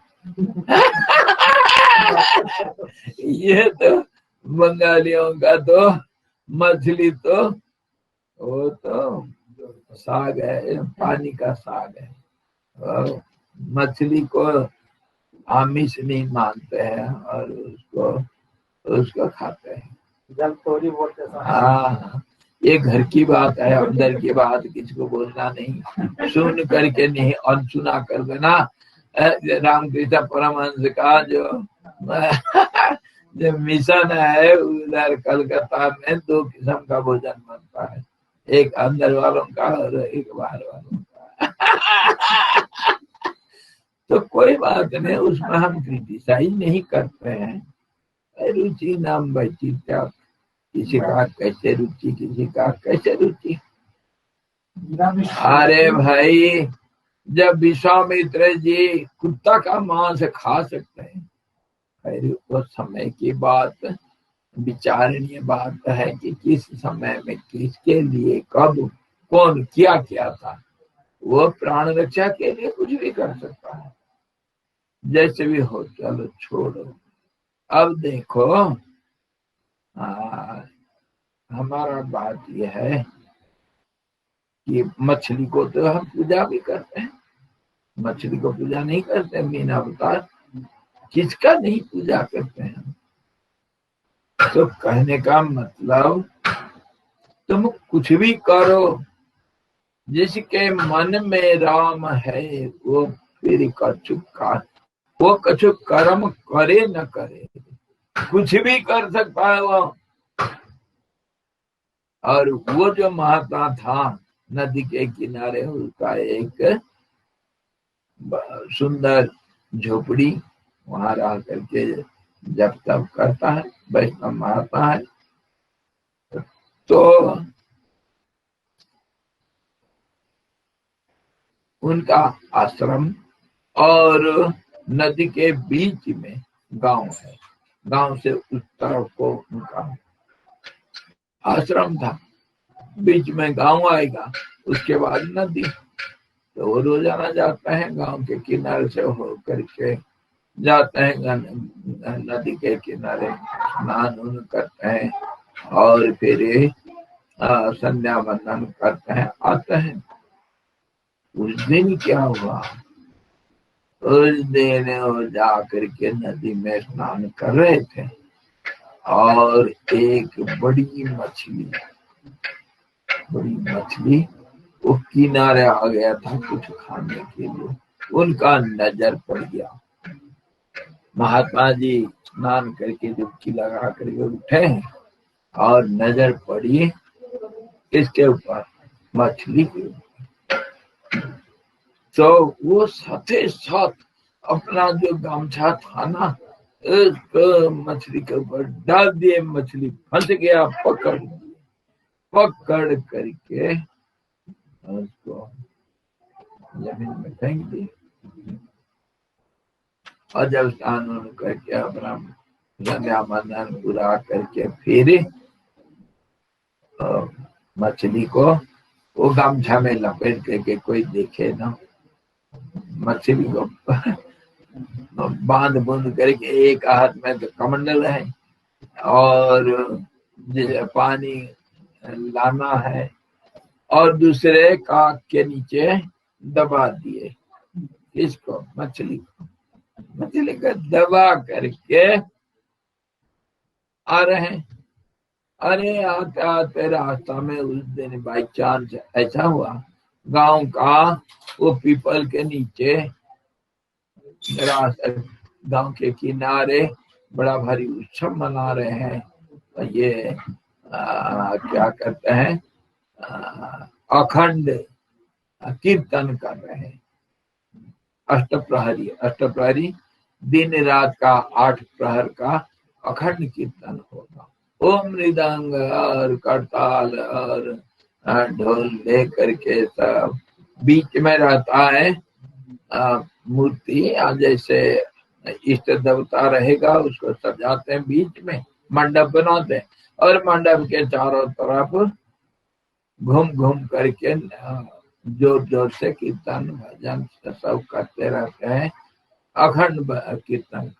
ये तो बंगालियों का तो मछली तो वो तो साग है, पानी का साग है। मछली को आमिष नहीं मानते हैं और उसको खाते हैं। जल तोरी बोलते हैं। हाँ, ये घर की बात है, अंदर की बात किसी को बोलना नहीं। सुन करके नहीं, अनसुना कर देना। रामकृष्ण परमहंस का जो मिशन है, उधर कलकत्ता में 2 किस्म का भोजन बनता है, एक अंदर वालों का और एक बाहर वालों का। तो कोई बात नहीं, उसमें हम क्रिटिसाइज नहीं करते हैं। रुचि नाम वैचित्र्य, किसी का कैसे रुचि, किसी का कैसे रुचि। अरे भाई, जब विश्वामित्र जी कुत्ता का मांस खा सकते हैं, फिर उस समय की बात विचारणीय बात है कि किस समय में किसके लिए कब कौन क्या किया था। वो प्राण रक्षा के लिए कुछ भी कर सकता है, जैसे भी हो। चलो छोड़ो। अब देखो, हमारा बात यह है कि मछली को तो हम पूजा भी करते हैं, मछली को पूजा नहीं करते। मीन अवतार किसका नहीं पूजा करते हैं। तो कहने का मतलब, तुम कुछ भी करो, जिसके मन में राम है वो फिर वो कछु कर्म करे न करे, कुछ भी कर सकता है वो। और वो जो महात्मा था नदी के किनारे, उसका एक सुंदर झोपड़ी, वहां रह करके जब तब करता है, वैष्णव महात्मा है। तो उनका आश्रम और नदी के बीच में गांव है, गांव से उस तरफ को उनका आश्रम था। बीच में गांव आएगा, उसके बाद नदी। तो वो रोजाना जाते हैं, गांव के किनारे से हो करके जाते हैं नदी के किनारे, स्नान करते हैं और फिर संध्या वंदन करते हैं, आते हैं। उस दिन क्या हुआ, उस दिन वो जा करके नदी में स्नान कर रहे थे और एक बड़ी मछली वो किनारे आ गया था कुछ खाने के लिए। उनका नजर पड़ गया। महात्मा जी स्नान करके डुबकी लगा करके उठे और नजर पड़ी इसके ऊपर, मछली के ऊपर। तो वो साथे साथ अपना जो गमछा था ना, उसको मछली के ऊपर डाल दिए। मछली फंस गया, पकड़ करके उसको जमीन में फेंक दी। और जब स्नान करके अपना संध्या वंदन पूरा करके फिर मछली को वो गमछा में लपेट करके, कोई देखे ना, मछली को बांध बूंद करके, एक हाथ में तो कमंडल है और पानी लाना है, और दूसरे काक के नीचे दबा दिए। इसको मछली को दबा करके आ रहे हैं। अरे आते आते रास्ता में उस दिन बाई चांस ऐसा हुआ, गांव का वो पीपल के नीचे, गांव के किनारे बड़ा भारी उत्सव मना रहे हैं। ये क्या करते हैं, अखंड कीर्तन कर रहे हैं। अष्टप्रहरी दिन रात का 8 प्रहर का अखंड कीर्तन होगा। ओम मृदंग और करताल और ढोल ले करके सब बीच में रहता है मूर्ति, जैसे इष्ट देवता रहेगा उसको सजाते हैं, बीच में मंडप बनाते हैं और मंडप के चारों तरफ घूम घूम करके जोर जोर से कीर्तन भजन सब करते रहते हैं, अखंड कीर्तन।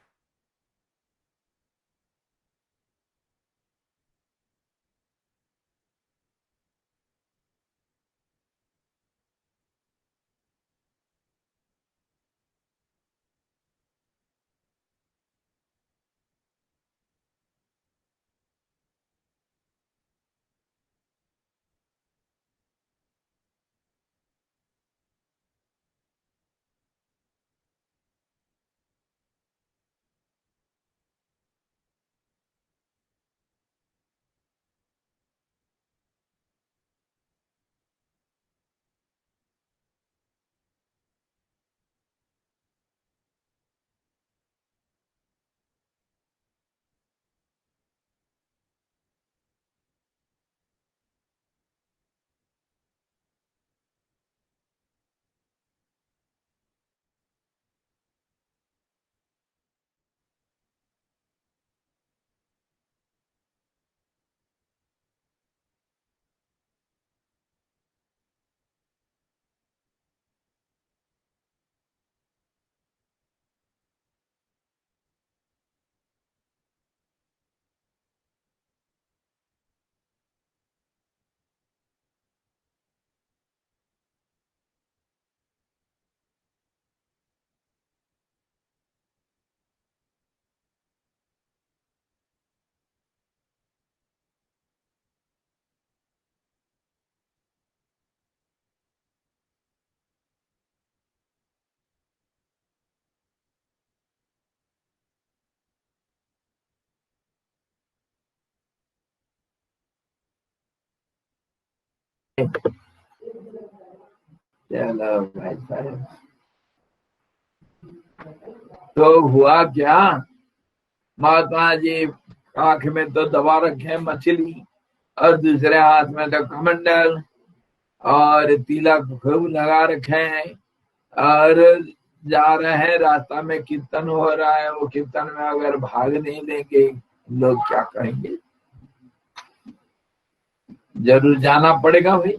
चलो भाई साहब, तो हुआ क्या, महात्मा जी आंख में तो दबा रखे मछली और दूसरे हाथ में तो कमंडल और तिलक खूब लगा रखे हैं और जा रहे हैं, रास्ता में कीर्तन हो रहा है, वो कीर्तन में अगर भाग नहीं लेंगे लोग क्या कहेंगे, जरूर जाना पड़ेगा भाई।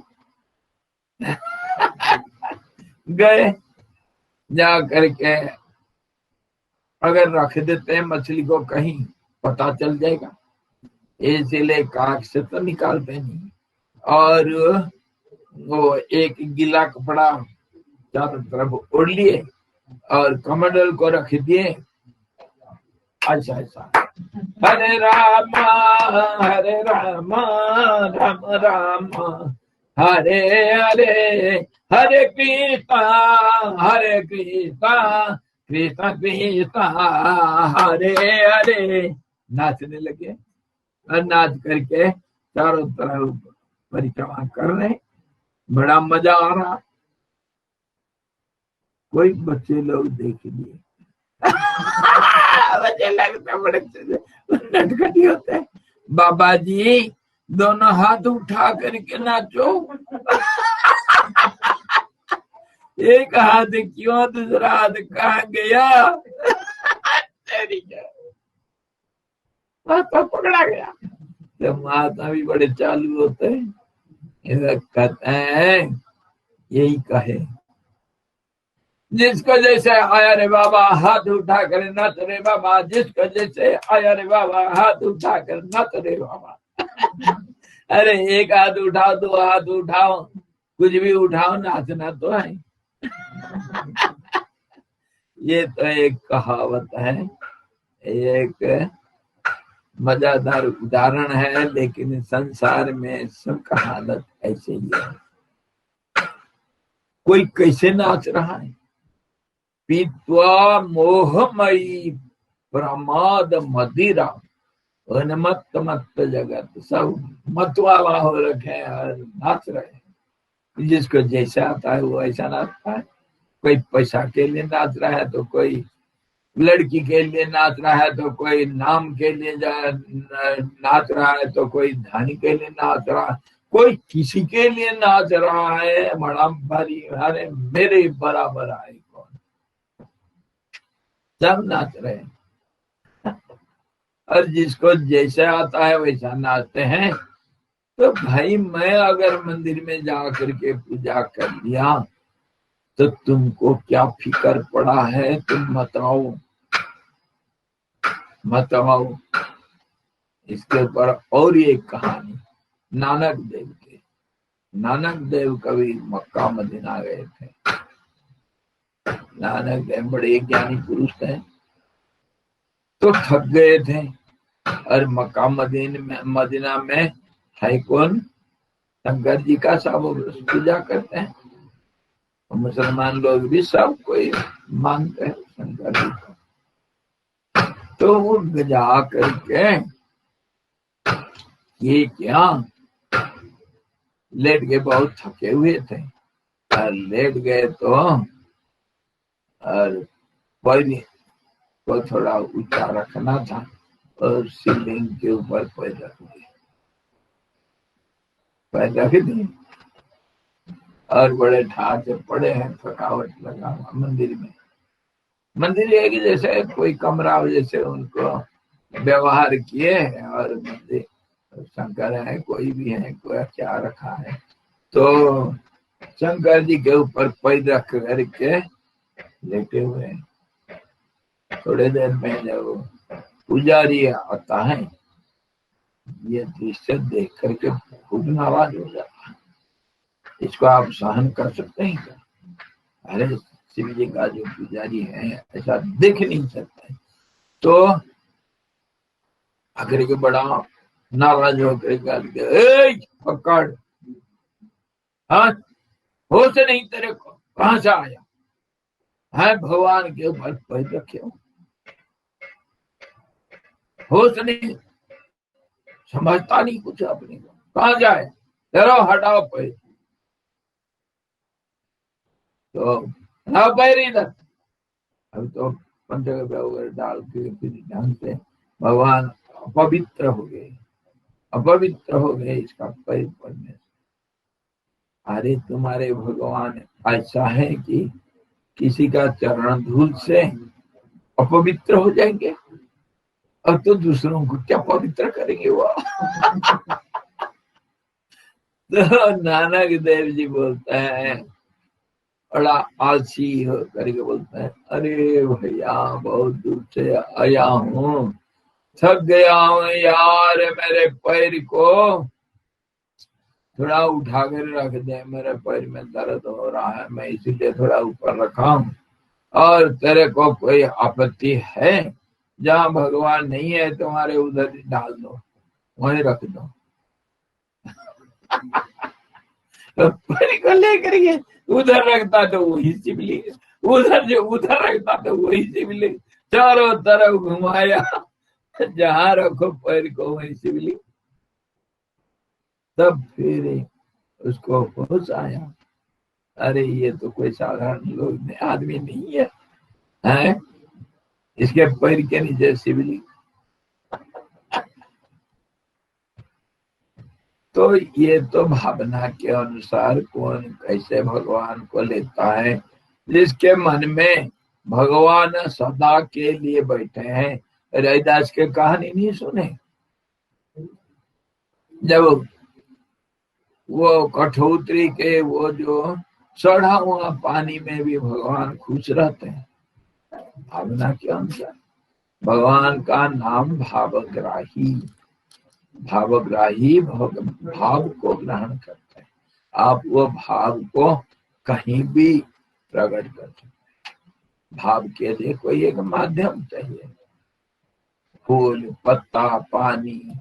गए, जा करके अगर रख देते हैं मछली को कहीं पता चल जाएगा, इसलिए काख से तो निकालते नहीं, और वो एक गीला कपड़ा चारों तरफ ओढ़ लिए और कमंडल को रख दिए। ऐसा ऐसा हरे राम राम राम हरे हरे, हरे कृष्णा कृष्ण कृष्ण हरे हरे, नाचने लगे और नाच करके चारों तरफ परिक्रमा कर रहे, बड़ा मजा आ रहा। कोई बच्चे लोग देख लिए बच्चे लगते बड़े नटखटी होते हैं, बाबा जी दोनों हाथ उठा करके नाचो। एक हाथ क्यों, दूसरा हाथ कहाँ गया, तो पकड़ा गया। तो महात्मा भी बड़े चालू होते हैं, कहते हैं यही कहे, जिसको जैसे आया रे बाबा हाथ उठा कर नच रे बाबा, जिसको जैसे आया रे बाबा हाथ उठा कर नच रे बाबा। अरे एक हाथ उठाओ, दो हाथ उठाओ, कुछ भी उठाओ, नाचना तो है। ये तो एक कहावत है, एक मजेदार उदाहरण है, लेकिन संसार में सबका हालत ऐसे ही है। कोई कैसे नाच रहा है, पीत्वा मोहमयी प्रमाद मदिरा, उन्मत्त मत्त जगत, सब मत वाला हो रखे हैं और नाच रहे हैं। जिसको जैसा आता है वो ऐसा नाचता है, कोई पैसा के लिए नाच रहा है, तो कोई लड़की के लिए नाच रहा है, तो कोई नाम के लिए नाच रहा है, तो कोई धन के लिए नाच रहा है, कोई किसी के लिए नाच रहा है बड़ा भारी, अरे मेरे बराबर आए कौन, सब नाच रहे हैं। और जिसको जैसा आता है वैसा नाचते हैं। तो भाई मैं अगर मंदिर में जा करके पूजा कर लिया तो तुमको क्या फिकर पड़ा है, तुम बताओ बताओ। इसके ऊपर और एक कहानी नानक देव के। नानक देव कभी मक्का मदीना गए थे। नानक देव बड़े ज्ञानी पुरुष थे, तो थक गए थे। और मक्का मदीना में है कौन, शंकर जी का सब पूजा करते हैं। मुसलमान लोग भी सब कोई मानते हैं शंकर जी को। तो वो जा करके ये क्या लेट गए, बहुत थके हुए थे। और लेट गए तो और पैर को थोड़ा ऊंचा रखना था और शिवलिंग के ऊपर पैर रख दिए, पैर रख दिए और बड़े ठार से पड़े हैं, थकावट लगा हुआ मंदिर में। मंदिर है कि जैसे कोई कमरा जैसे उनको व्यवहार किए और मंदिर शंकर है कोई भी है, कोई क्या रखा है। तो शंकर जी के ऊपर पैर रख करके लेटे हुए हैं। थोड़े देर में जब पुजारी आता है, ये दृश्य देख करके खूब नाराज हो जाता है। इसको आप सहन कर सकते हैं क्या? अरे शिव जी का जो पुजारी है ऐसा देख नहीं सकते। तो आखिर के बड़ा नाराज होकर पकड़, हाँ होश नहीं तेरे को, कहां से आया है? भगवान के ऊपर पैर रखे हो, होश नहीं, समझता नहीं कुछ अपने को, कहां जाए, चलो हटाओ पैर। तो हटाओ पैर इधर। अब तो पंचगव्य वगैरह डाल के फिर ढंग से भगवान अपवित्र हो गए, अपवित्र हो गए इसका पैर पड़ने से। अरे तुम्हारे भगवान ऐसा है कि किसी का चरण धूल से अपवित्र हो जाएंगे, और तो दूसरों को क्या पवित्र करेंगे वो। तो नानक देव जी बोलते हैं, बड़ा आलसी हो करके बोलते हैं, अरे भैया बहुत दूर से आया हूँ, थक गया हूँ यार, मेरे पैर को थोड़ा उठा कर रख दे, मेरे पैर में दर्द हो रहा है, मैं इसीलिए थोड़ा ऊपर रखा हूँ। और तेरे को कोई आपत्ति है, जहाँ भगवान नहीं है तुम्हारे उधर डाल दो, वहीं रख दो। तो पैर को लेकर के उधर रखता तो वही शिवलिंग, उधर जो उधर रखता तो वही शिवलिंग, चारों तरफ घुमाया, जहां रखो पैर को वही शिवलिंग। तब फिर उसको होश आया, अरे ये तो कोई साधारण लोग आदमी नहीं है, हैं? इसके पैर के नीचे शिवलिंग। तो ये तो भावना के अनुसार कौन कैसे भगवान को लेता है। जिसके मन में भगवान सदा के लिए बैठे हैं। रविदास के कहानी नहीं सुने, जब वो कठोतरी के वो जो सड़ा हुआ पानी में भी भगवान खुश रहते हैं, भावना के अनुसार। भगवान का नाम भावग्राही, भावग्राही भाव को ग्रहण करते हैं। आप वो भाव को कहीं भी प्रकट कर सकते हैं। भाव के लिए कोई एक माध्यम चाहिए, फूल पत्ता पानी,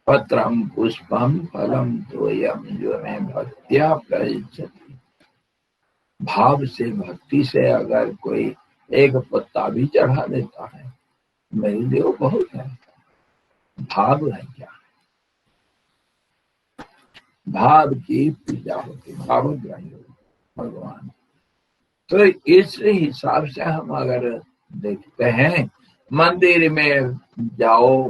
पत्रम पुष्पम फलम तोयम जो में भक्त्या प्रयच्छति। भाव से भक्ति से अगर कोई एक पत्ता भी चढ़ा देता है, मेरे लिए वो बहुत है। भाव है क्या, भाव की पूजा होती, भावग्राही भगवान। तो इस हिसाब से हम अगर देखते हैं, मंदिर में जाओ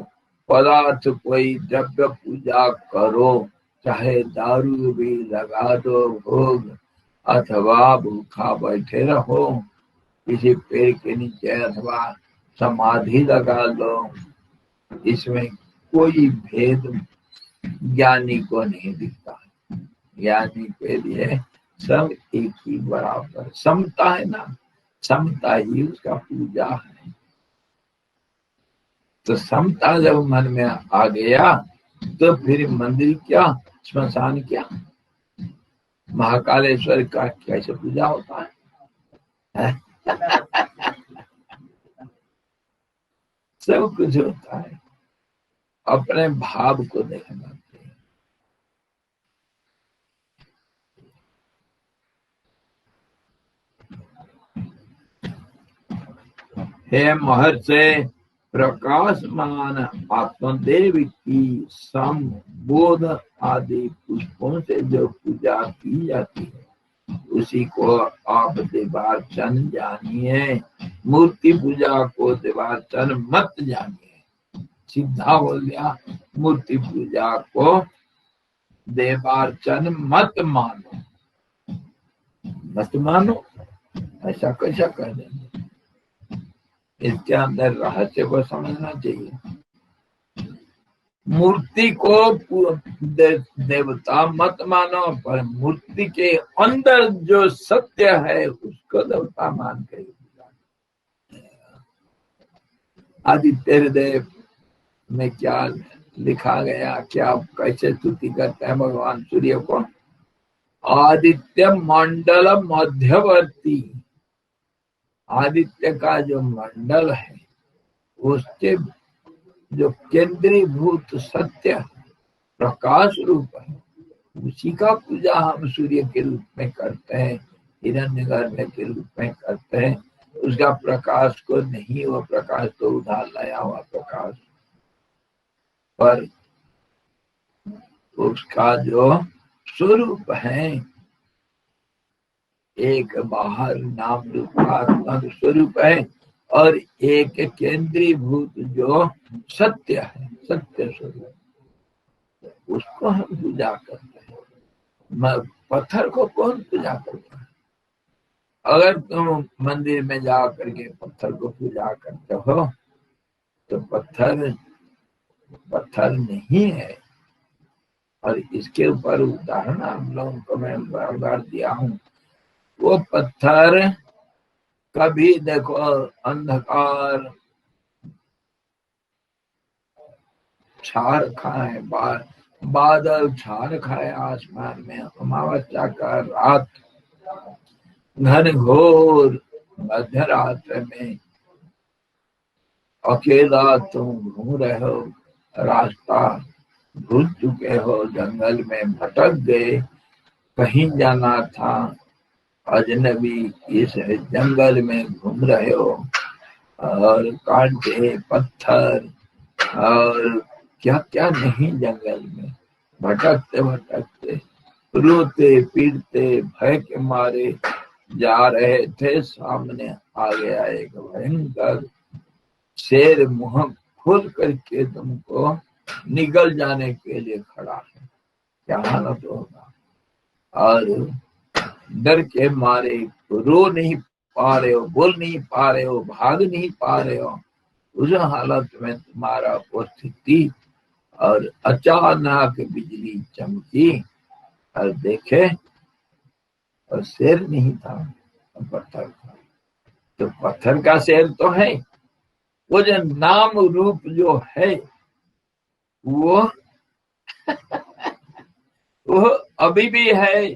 पदार्थ कोई द्रव्य पूजा करो, चाहे दारू भी लगा दो भोग, अथवा भूखा बैठे रहो किसी पेड़ के नीचे, अथवा समाधि लगा लो, इसमें कोई भेद ज्ञानी को नहीं दिखता। ज्ञानी के लिए सब एक ही बराबर, समता है ना, समता ही उसका पूजा है। तो समता जब मन में आ गया तो फिर मंदिर क्या, श्मशान क्या, महाकालेश्वर का कैसे पूजा होता है? सब कुछ होता है, अपने भाव को देखना चाहिए। हे महर्षि, प्रकाशमान आत्मदेव की सम बोध आदि पुष्पों से जो पूजा की जाती है उसी को आप देवार्चन जानिए, मूर्ति पूजा को देवार्चन मत जानिए। सीधा बोल दिया, मूर्ति पूजा को देवार्चन मत मानो, मत मानो, ऐसा कैसा कह देंगे? इसके अंदर रहस्य को समझना चाहिए। मूर्ति को देवता मत मानो, पर मूर्ति के अंदर जो सत्य है उसको देवता मान के। आदित्य हृदय में क्या लिखा गया, क्या कैसे स्तुति करते हैं भगवान सूर्य को? आदित्य मंडल मध्यवर्ती, आदित्य का जो मंडल है उसके जो केंद्रीभूत सत्य प्रकाश रूप है, उसी का पूजा हम सूर्य के रूप में करते हैं, हिरण्यगर्भ के रूप में करते हैं। उसका प्रकाश को नहीं, वो प्रकाश तो उधार लाया हुआ प्रकाश, पर उसका जो स्वरूप है, एक बाहर नाम रूप आत्मा स्वरूप है और एक केंद्रीभूत जो सत्य है, सत्य स्वरूप, उसको हम पूजा करते हैं। पत्थर को कौन पूजा करता है? अगर तुम मंदिर में जा करके पत्थर को पूजा करते हो तो पत्थर नहीं है। और इसके ऊपर उदाहरण हम लोगों को मैं बार दिया हूँ। वो पत्थर कभी देखो अंधकार छा रखा है, बादल छा रखा है आसमान में, अमावस्या का रात, घन घोर मध्य रात्र में अकेला तुम घूम रहे हो, रास्ता भूल चुके हो, जंगल में भटक गए, कहीं जाना था, अजनबी इस जंगल में घूम रहे हो और कांटे पत्थर और क्या क्या नहीं, जंगल में भटकते भटकते रोते पीटते भय के मारे जा रहे थे। सामने आ गया एक भयंकर शेर, मुंह खोल करके तुमको निगल जाने के लिए खड़ा है, क्या हालत होगा? और डर के मारे रो नहीं पा रहे हो, बोल नहीं पा रहे हो, भाग नहीं पा रहे हो, उस हालत में तुम्हारा उपस्थिति, और अचानक बिजली चमकी और देखे और शेर नहीं था, पत्थर था। तो पत्थर का शेर तो है, वो जो नाम रूप जो है वो वो अभी भी है,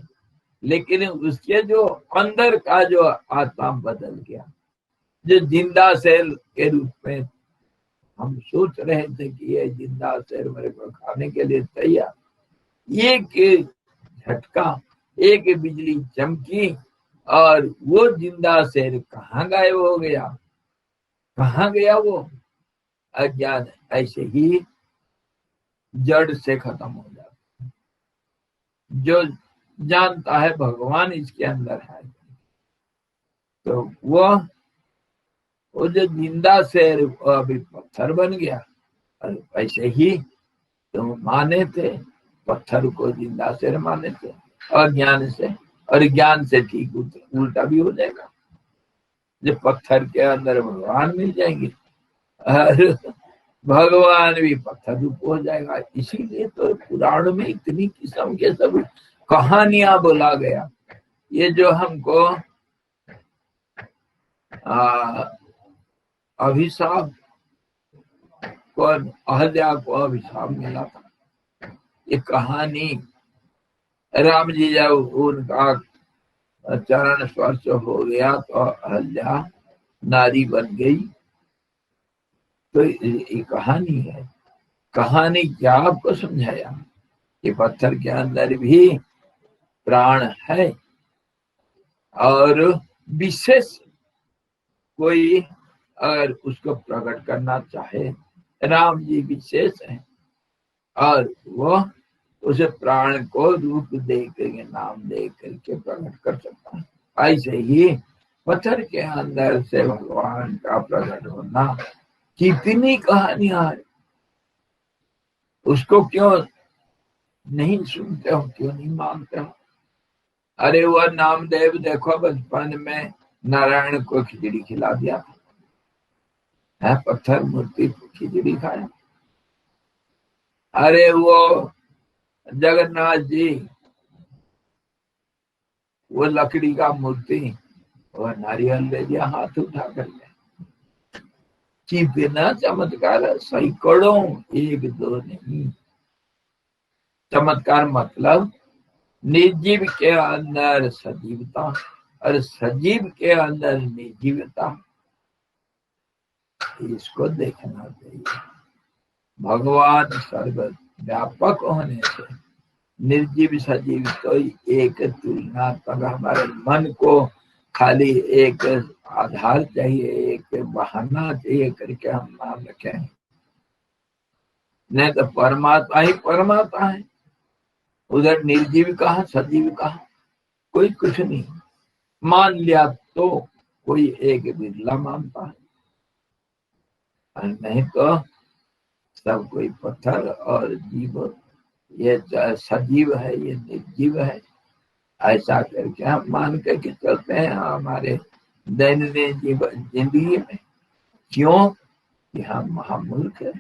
लेकिन उसके जो अंदर का जो आत्मा बदल गया। जो जिंदा शेर के रूप में हम सोच रहे थे कि ये जिंदा शेर मेरे को खाने के लिए तैयार, एक झटका, एक बिजली चमकी और वो जिंदा शेर कहाँ गायब हो गया? कहाँ गया वो? अज्ञान ऐसे ही जड़ से खत्म हो जाता है। जो जानता है भगवान इसके अंदर है, तो वो जो जिंदा शेर अभी पत्थर बन गया और ऐसे ही तुम माने थे, पत्थर को जिंदा से माने थे अज्ञान से, और ज्ञान से ठीक उल्टा भी हो जाएगा। जब पत्थर के अंदर भगवान मिल जाएंगे और भगवान भी पत्थर रूप हो जाएगा। इसीलिए तो पुराण में इतनी किस्म के सब कहानियां बोला गया। ये जो हमको अभिशाप, कौन अहल्या को अभिशाप मिला था, ये कहानी राम जी जब उनका चरण स्पर्श हो गया तो अहल्या नारी बन गई। तो ये कहानी है। कहानी क्या आपको समझाया कि पत्थर के अंदर भी प्राण है, और विशेष कोई अगर उसको प्रकट करना चाहे, राम जी विशेष है और वो उसे प्राण को रूप दे करके, नाम दे करके प्रकट कर सकता है। ऐसे ही पत्थर के अंदर से भगवान का प्रकट होना, कितनी कहानियां है, उसको क्यों नहीं सुनते हो, क्यों नहीं मानते हो? अरे वह नामदेव देखो बचपन में नारायण को खिचड़ी खिला दिया था, है पत्थर मूर्ति खिचड़ी खाया। अरे वो जगन्नाथ जी, वो लकड़ी का मूर्ति, वह नारियल ले लिया हाथ उठा करके। कितना चमत्कार है, सैकड़ों, एक दो नहीं। चमत्कार मतलब निर्जीव के अंदर सजीवता और सजीव के अंदर निर्जीवता, इसको देखना चाहिए। भगवान सर्वव्यापक होने से निर्जीव सजीव तो एक तुलना तक, हमारे मन को खाली एक आधार चाहिए, एक बहाना चाहिए करके हम नाम रखें, नहीं तो परमात्मा ही परमात्मा है। उधर निर्जीव कहा, सजीव कहा, कोई कुछ नहीं मान लिया तो कोई एक बिरला मानता है, और नहीं तो सब कोई पत्थर और जीव, ये सजीव है, ये निर्जीव है, ऐसा करके हम मान करके चलते हैं हमारे दैनंदिन जिंदगी में। क्यों कि हम महामूर्ख है,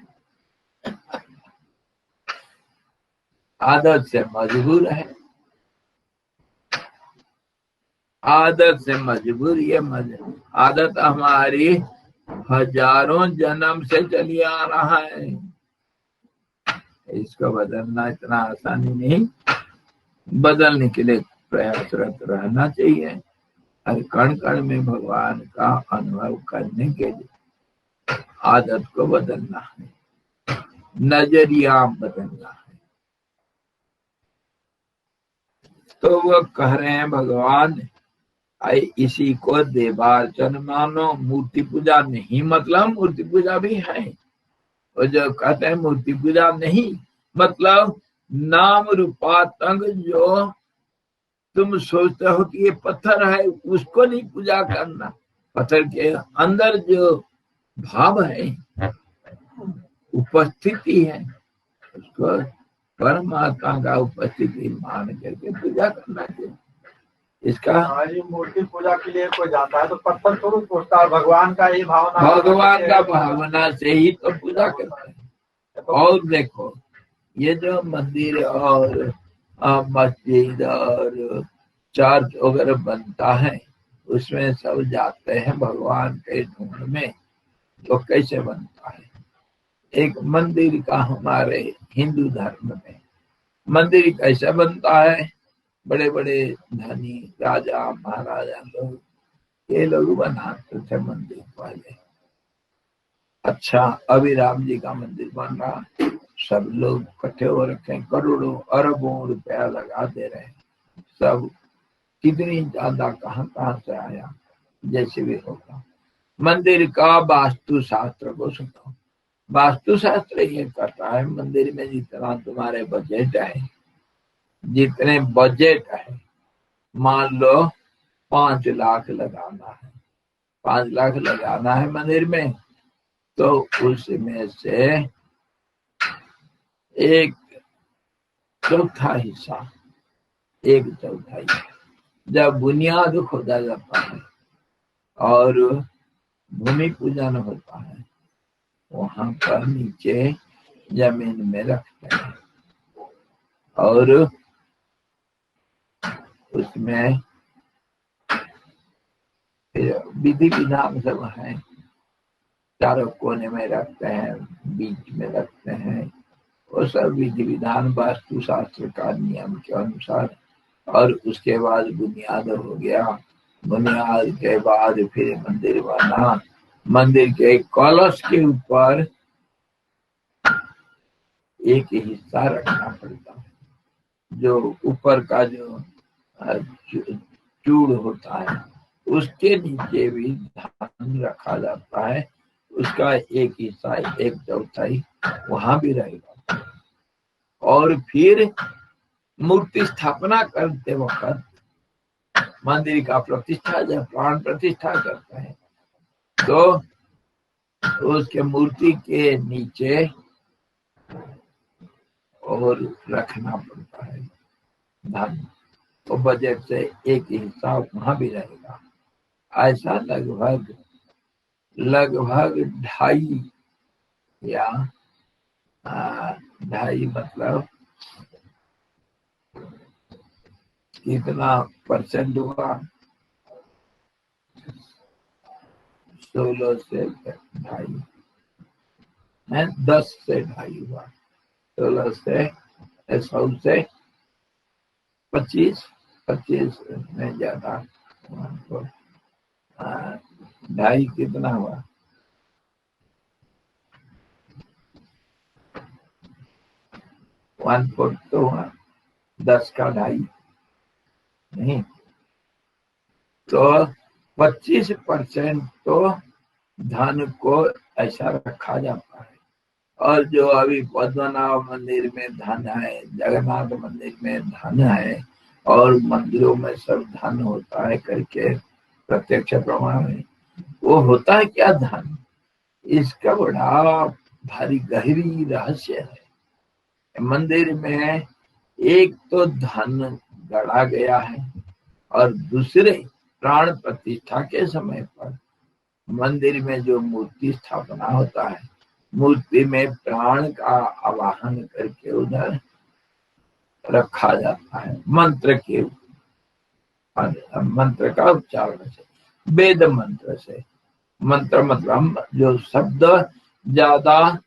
आदत से मजबूर है, आदत से मजबूर। ये आदत हमारी हजारों जन्म से चली आ रहा है, इसको बदलना इतना आसानी नहीं। बदलने के लिए प्रयासरत रहना चाहिए, हर कण कण में भगवान का अनुभव करने के लिए आदत को बदलना है, नजरिया बदलना है। तो वो कह रहे हैं भगवान इसी को देवार्चन मानो, मूर्ति पूजा नहीं मतलब मूर्ति पूजा भी है। और जो कहते हैं मूर्ति पूजा नहीं मतलब नाम रूपात्मक जो तुम सोचते हो कि ये पत्थर है, उसको नहीं पूजा करना। पत्थर के अंदर जो भाव है, उपस्थिति है, उसको परमात्मा का उपस्थिति मान करके पूजा करना चाहिए। इसका मूर्ति पूजा के लिए कोई जाता है तो पत्थर थोड़ा पूछता है, भगवान का ही भावना, भगवान का भावना से ही तो पूजा करते हैं। और देखो ये जो मंदिर और मस्जिद और चर्च वगैरह बनता है, उसमें सब जाते हैं भगवान के ढूंढ में, तो कैसे बनता है? एक मंदिर का हमारे हिंदू धर्म में मंदिर कैसे बनता है? बड़े बड़े धनी राजा महाराजा लोग, ये लोग बनाते थे मंदिर पहले। अच्छा, अभी राम जी का मंदिर बन रहा, सब लोग इकट्ठे हो रखे, करोड़ों अरबों रुपया लगा दे रहे हैं, सब कितनी ज्यादा कहां से आया, जैसे भी होगा। मंदिर का वास्तु शास्त्र को सुनो। वास्तु शास्त्र ये कहता है मंदिर में जितना तुम्हारे बजट है, जितने बजट है, मान लो 5 लाख लगाना है, 5 लाख लगाना है मंदिर में, तो उसमें से एक चौथा हिस्सा, एक चौथाई जब बुनियाद खोदा जाता है और भूमि पूजन होता है, वहां पर नीचे जमीन में रखते हैं और उसमें विधि विधान सब है। चारों कोने में रखते हैं, बीच में रखते हैं, वो सब विधि विधान वास्तु शास्त्र का नियम के अनुसार। और उसके बाद बुनियाद हो गया, बुनियाद के बाद फिर मंदिर बना। मंदिर के कलश के ऊपर एक हिस्सा रखना पड़ता है, जो ऊपर का जो चूड़ होता है उसके नीचे भी धान रखा जाता है। उसका एक हिस्सा, एक चौथाई वहां भी रहेगा। और फिर मूर्ति स्थापना करते वक्त मंदिर का प्रतिष्ठा, जब प्राण प्रतिष्ठा करते हैं तो उसके मूर्ति के नीचे और रखना पड़ता है धन। तो बजट से एक हिस्सा वहां भी रहेगा। ऐसा लगभग 2.5 या 2.5 मतलब कितना परसेंट हुआ, 16 से 2.5 है, 10 से 2.5 हुआ, 16 से 100 से 25 में ज्यादा, 2.5 कितना हुआ, 1/4 तो हुआ, 10 का 2.5 नहीं, तो 25% तो धन को ऐसा रखा जाता है। और जो अभी पद्मनाभ मंदिर में धन है, जगन्नाथ मंदिर में धन है और मंदिरों में सब धन होता है करके प्रत्यक्ष प्रमाण है। वो होता है क्या धन, इसका बड़ा भारी गहरी रहस्य है। मंदिर में एक तो धन गढ़ा गया है और दूसरे प्राण प्रतिष्ठा के समय पर मंदिर में जो मूर्ति स्थापना होता है, मूर्ति में प्राण का आवाहन करके उधर रखा जाता है मंत्र के, मंत्र का उच्चारण से, वेद मंत्र से। मंत्र मतलब जो शब्द ज्यादा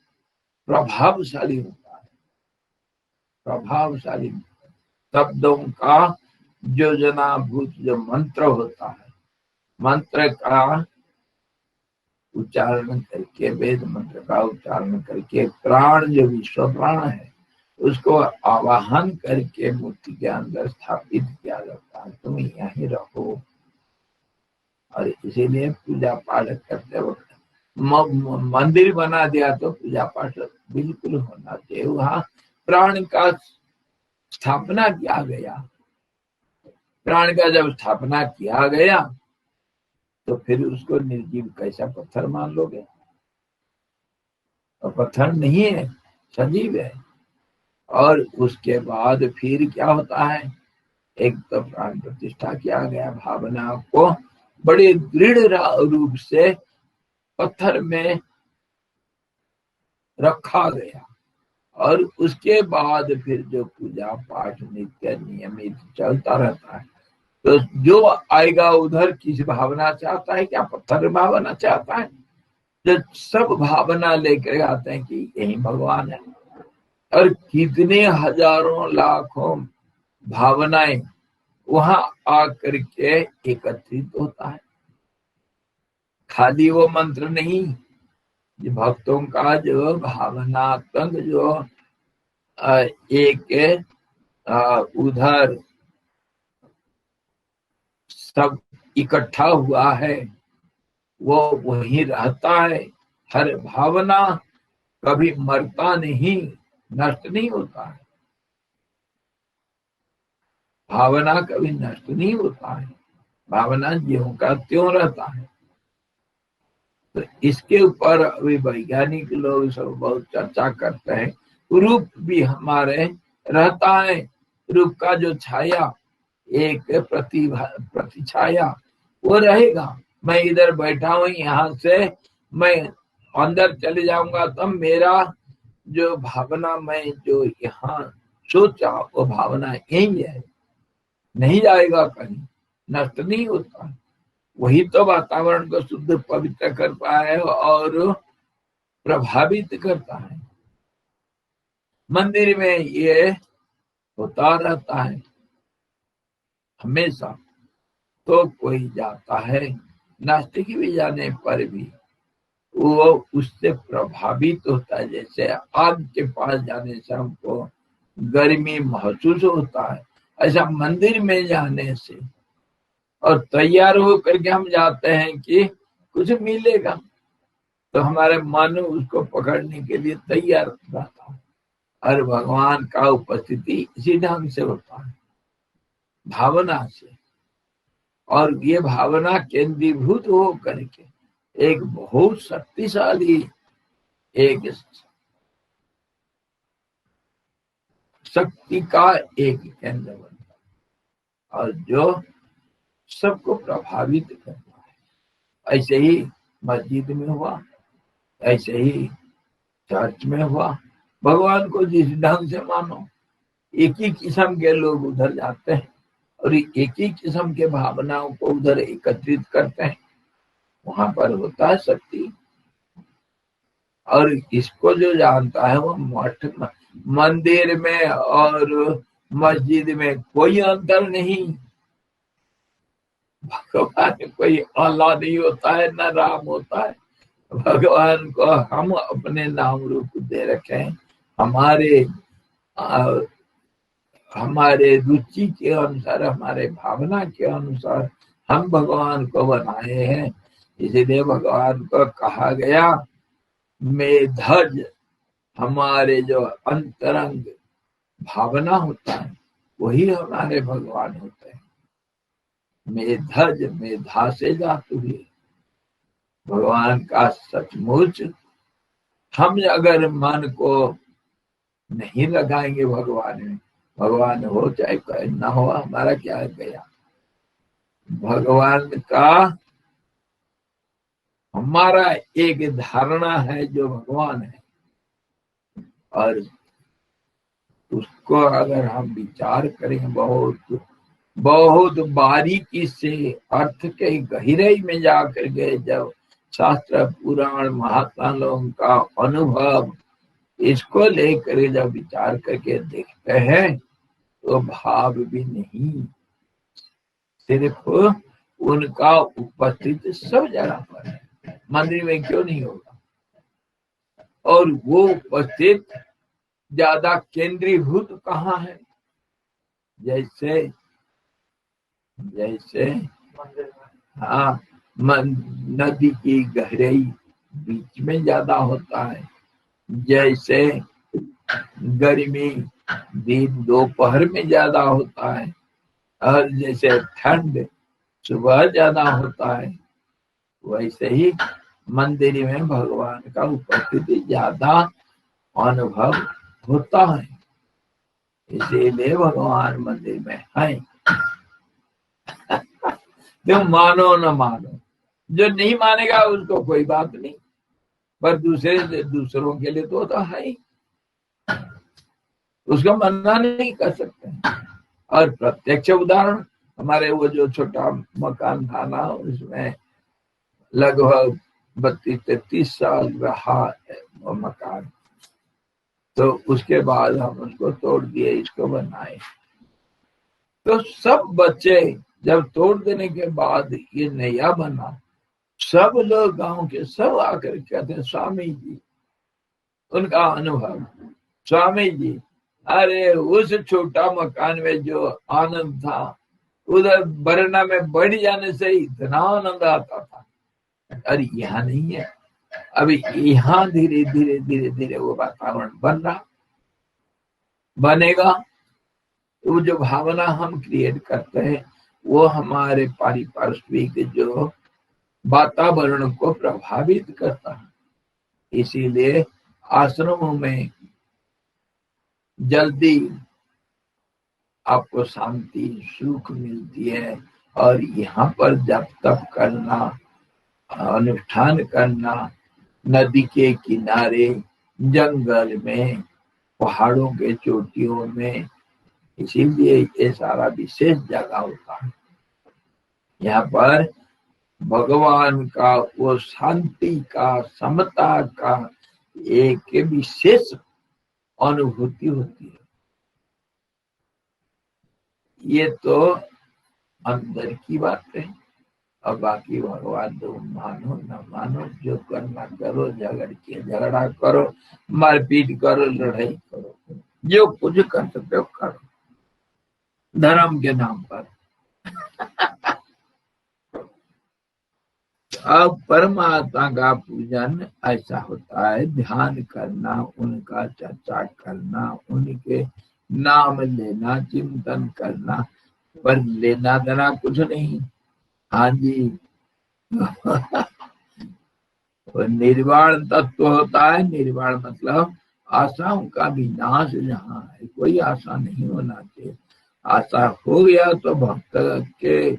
प्रभावशाली होता है, प्रभावशाली शब्दों का योजनाभूत जो मंत्र होता है, मंत्र का उच्चारण करके, वेद मंत्र का उच्चारण करके प्राण जो विश्व प्राण है उसको आवाहन करके मूर्ति के अंदर स्थापित किया जाता है। तुम यहीं रहो। और इसीलिए पूजा पाठ करते वक्त मंदिर बना दिया तो पूजा पाठ बिल्कुल होना चाहिए। वहां प्राण का स्थापना किया गया, प्राण का जब स्थापना किया गया तो फिर उसको निर्जीव कैसा पत्थर मान लोगे? तो पत्थर नहीं है, सजीव है। और उसके बाद फिर क्या होता है, एक तो प्राण प्रतिष्ठा किया गया, भावना को बड़े दृढ़ रूप से पत्थर में रखा गया। और उसके बाद फिर जो पूजा पाठ नित्य नियमित चलता रहता है, तो जो आएगा उधर किस भावना चाहता है, क्या पत्थर भावना चाहता है? जो सब भावना लेकर आते हैं कि यही भगवान है। और कितने हजारों लाखों भावनाएं वहां आकर के एकत्रित होता है। खाली वो मंत्र नहीं, भक्तों का जो भावनात्मक जो एक उधर सब इकट्ठा हुआ है, वो वहीं रहता है। हर भावना कभी मरता नहीं, नष्ट नहीं होता है। भावना कभी नष्ट नहीं होता है, भावना ज्यों का त्यों रहता है। तो इसके ऊपर अभी वैज्ञानिक लोग सब बहुत चर्चा करते हैं। रूप भी हमारे रहता है। रूप का जो छाया, एक प्रतिछाया वो रहेगा। मैं इधर बैठा हूँ, यहाँ से मैं अंदर चले जाऊंगा तो मेरा जो भावना, मैं जो यहाँ सोचा वो भावना यही है, नहीं जाएगा कहीं, नष्ट नहीं होता। वही तो वातावरण को शुद्ध पवित्र करता है और प्रभावित करता है। मंदिर में ये होता रहता है हमेशा। तो कोई जाता है, नास्तिक भी जाने पर भी वो उससे प्रभावित होता है। जैसे आग के पास जाने से हमको गर्मी महसूस होता है, ऐसा मंदिर में जाने से और तैयार होकर के हम जाते हैं कि कुछ मिलेगा, तो हमारे मन उसको पकड़ने के लिए तैयार रहता है। और भगवान का उपस्थिति इसी ढंग से होता है, भावना से। और ये भावना केंद्रीभूत हो करके एक बहुत शक्तिशाली, एक शक्ति का एक केंद्र बनता है और जो सबको प्रभावित करता है। ऐसे ही मस्जिद में हुआ, ऐसे ही चर्च में हुआ। भगवान को जिस ढंग से मानो, एक ही किस्म के लोग उधर जाते हैं और एक ही किस्म के भावनाओं को उधर एकत्रित करते हैं, वहां पर होता है शक्ति। और इसको जो जानता है वो मठ, मंदिर में और मस्जिद में कोई अंतर नहीं। भगवान कोई अल्लाह नहीं होता है, न राम होता है। भगवान को हम अपने नाम रूप दे रखे हैं, हमारे हमारे रुचि के अनुसार, हमारे भावना के अनुसार हम भगवान को बनाए हैं। इसलिए भगवान को कहा गया मेधज। हमारे जो अंतरंग भावना होता है वही हमारे भगवान होते हैं। मेधज, मेधा से जात हुए भगवान का सचमुच। हम अगर मन को नहीं लगाएंगे भगवान में, भगवान हो चाहे ना हो, हमारा क्या गया। भगवान का हमारा एक धारणा है जो भगवान है, और उसको अगर हम विचार करें बहुत बहुत बारीकी से, अर्थ के गहराई में जाकर के, जब शास्त्र पुराण महात्माओं का अनुभव इसको लेकर जब विचार करके देखते हैं तो भाव भी नहीं, सिर्फ उनका उपस्थित सब जगह पर है। मंदिर में क्यों नहीं होगा? और वो उपस्थित ज्यादा केंद्रीभूत कहाँ है? जैसे जैसे हाँ, नदी की गहराई बीच में ज्यादा होता है, जैसे गर्मी दिन दोपहर में ज्यादा होता है, और जैसे ठंड सुबह ज्यादा होता है, वैसे ही मंदिर में भगवान का उपस्थिति ज्यादा अनुभव होता है। इसीलिए भगवान मंदिर में है। जो मानो न मानो, जो नहीं मानेगा उसको कोई बात नहीं, पर दूसरों के लिए तो है ही, उसको मना नहीं कर सकते। और प्रत्यक्ष उदाहरण, हमारे वो जो छोटा मकान था ना, उसमें लगभग 32-33 साल रहा है वो मकान। तो उसके बाद हम उसको तोड़ दिए, इसको बनाए। तो सब बच्चे जब तोड़ देने के बाद ये नया बना, सब लोग गांव के सब आकर कहते स्वामी जी, उनका अनुभव, स्वामी जी अरे उस छोटा मकान में जो आनंद था, उधर बरना में बढ़ जाने से इतना आनंद आता था, अरे यहाँ नहीं है। अभी यहाँ धीरे धीरे धीरे धीरे वो वातावरण बन रहा, बनेगा। वो जो भावना हम क्रिएट करते हैं वो हमारे पारिपार्श्विक जो वातावरण को प्रभावित करता है। इसीलिए आश्रमों में जल्दी आपको शांति सुख मिलती है। और यहाँ पर जप तप करना, अनुष्ठान करना, नदी के किनारे, जंगल में, पहाड़ों के चोटियों में, इसीलिए ये सारा विशेष जगह होता है। यहाँ पर भगवान का वो शांति का, समता का एक विशेष अनुभूति होती है। ये तो अंदर की बात है। और बाकी भगवान तो मानो न मानो, जो करना करो, झगड़ा करो, मारपीट करो, लड़ाई करो, जो कुछ कर सकते हो करो धर्म के नाम पर। अब परमात्मा का पूजन ऐसा होता है, ध्यान करना, उनका चर्चा करना, उनके नाम लेना, चिंतन करना, पर लेना देना कुछ नहीं। हाँ जी। निर्वाण तत्व होता है। निर्वाण मतलब आशाओं का विनाश जहाँ है, कोई आशा नहीं होना चाहिए। आशा हो गया तो भक्त के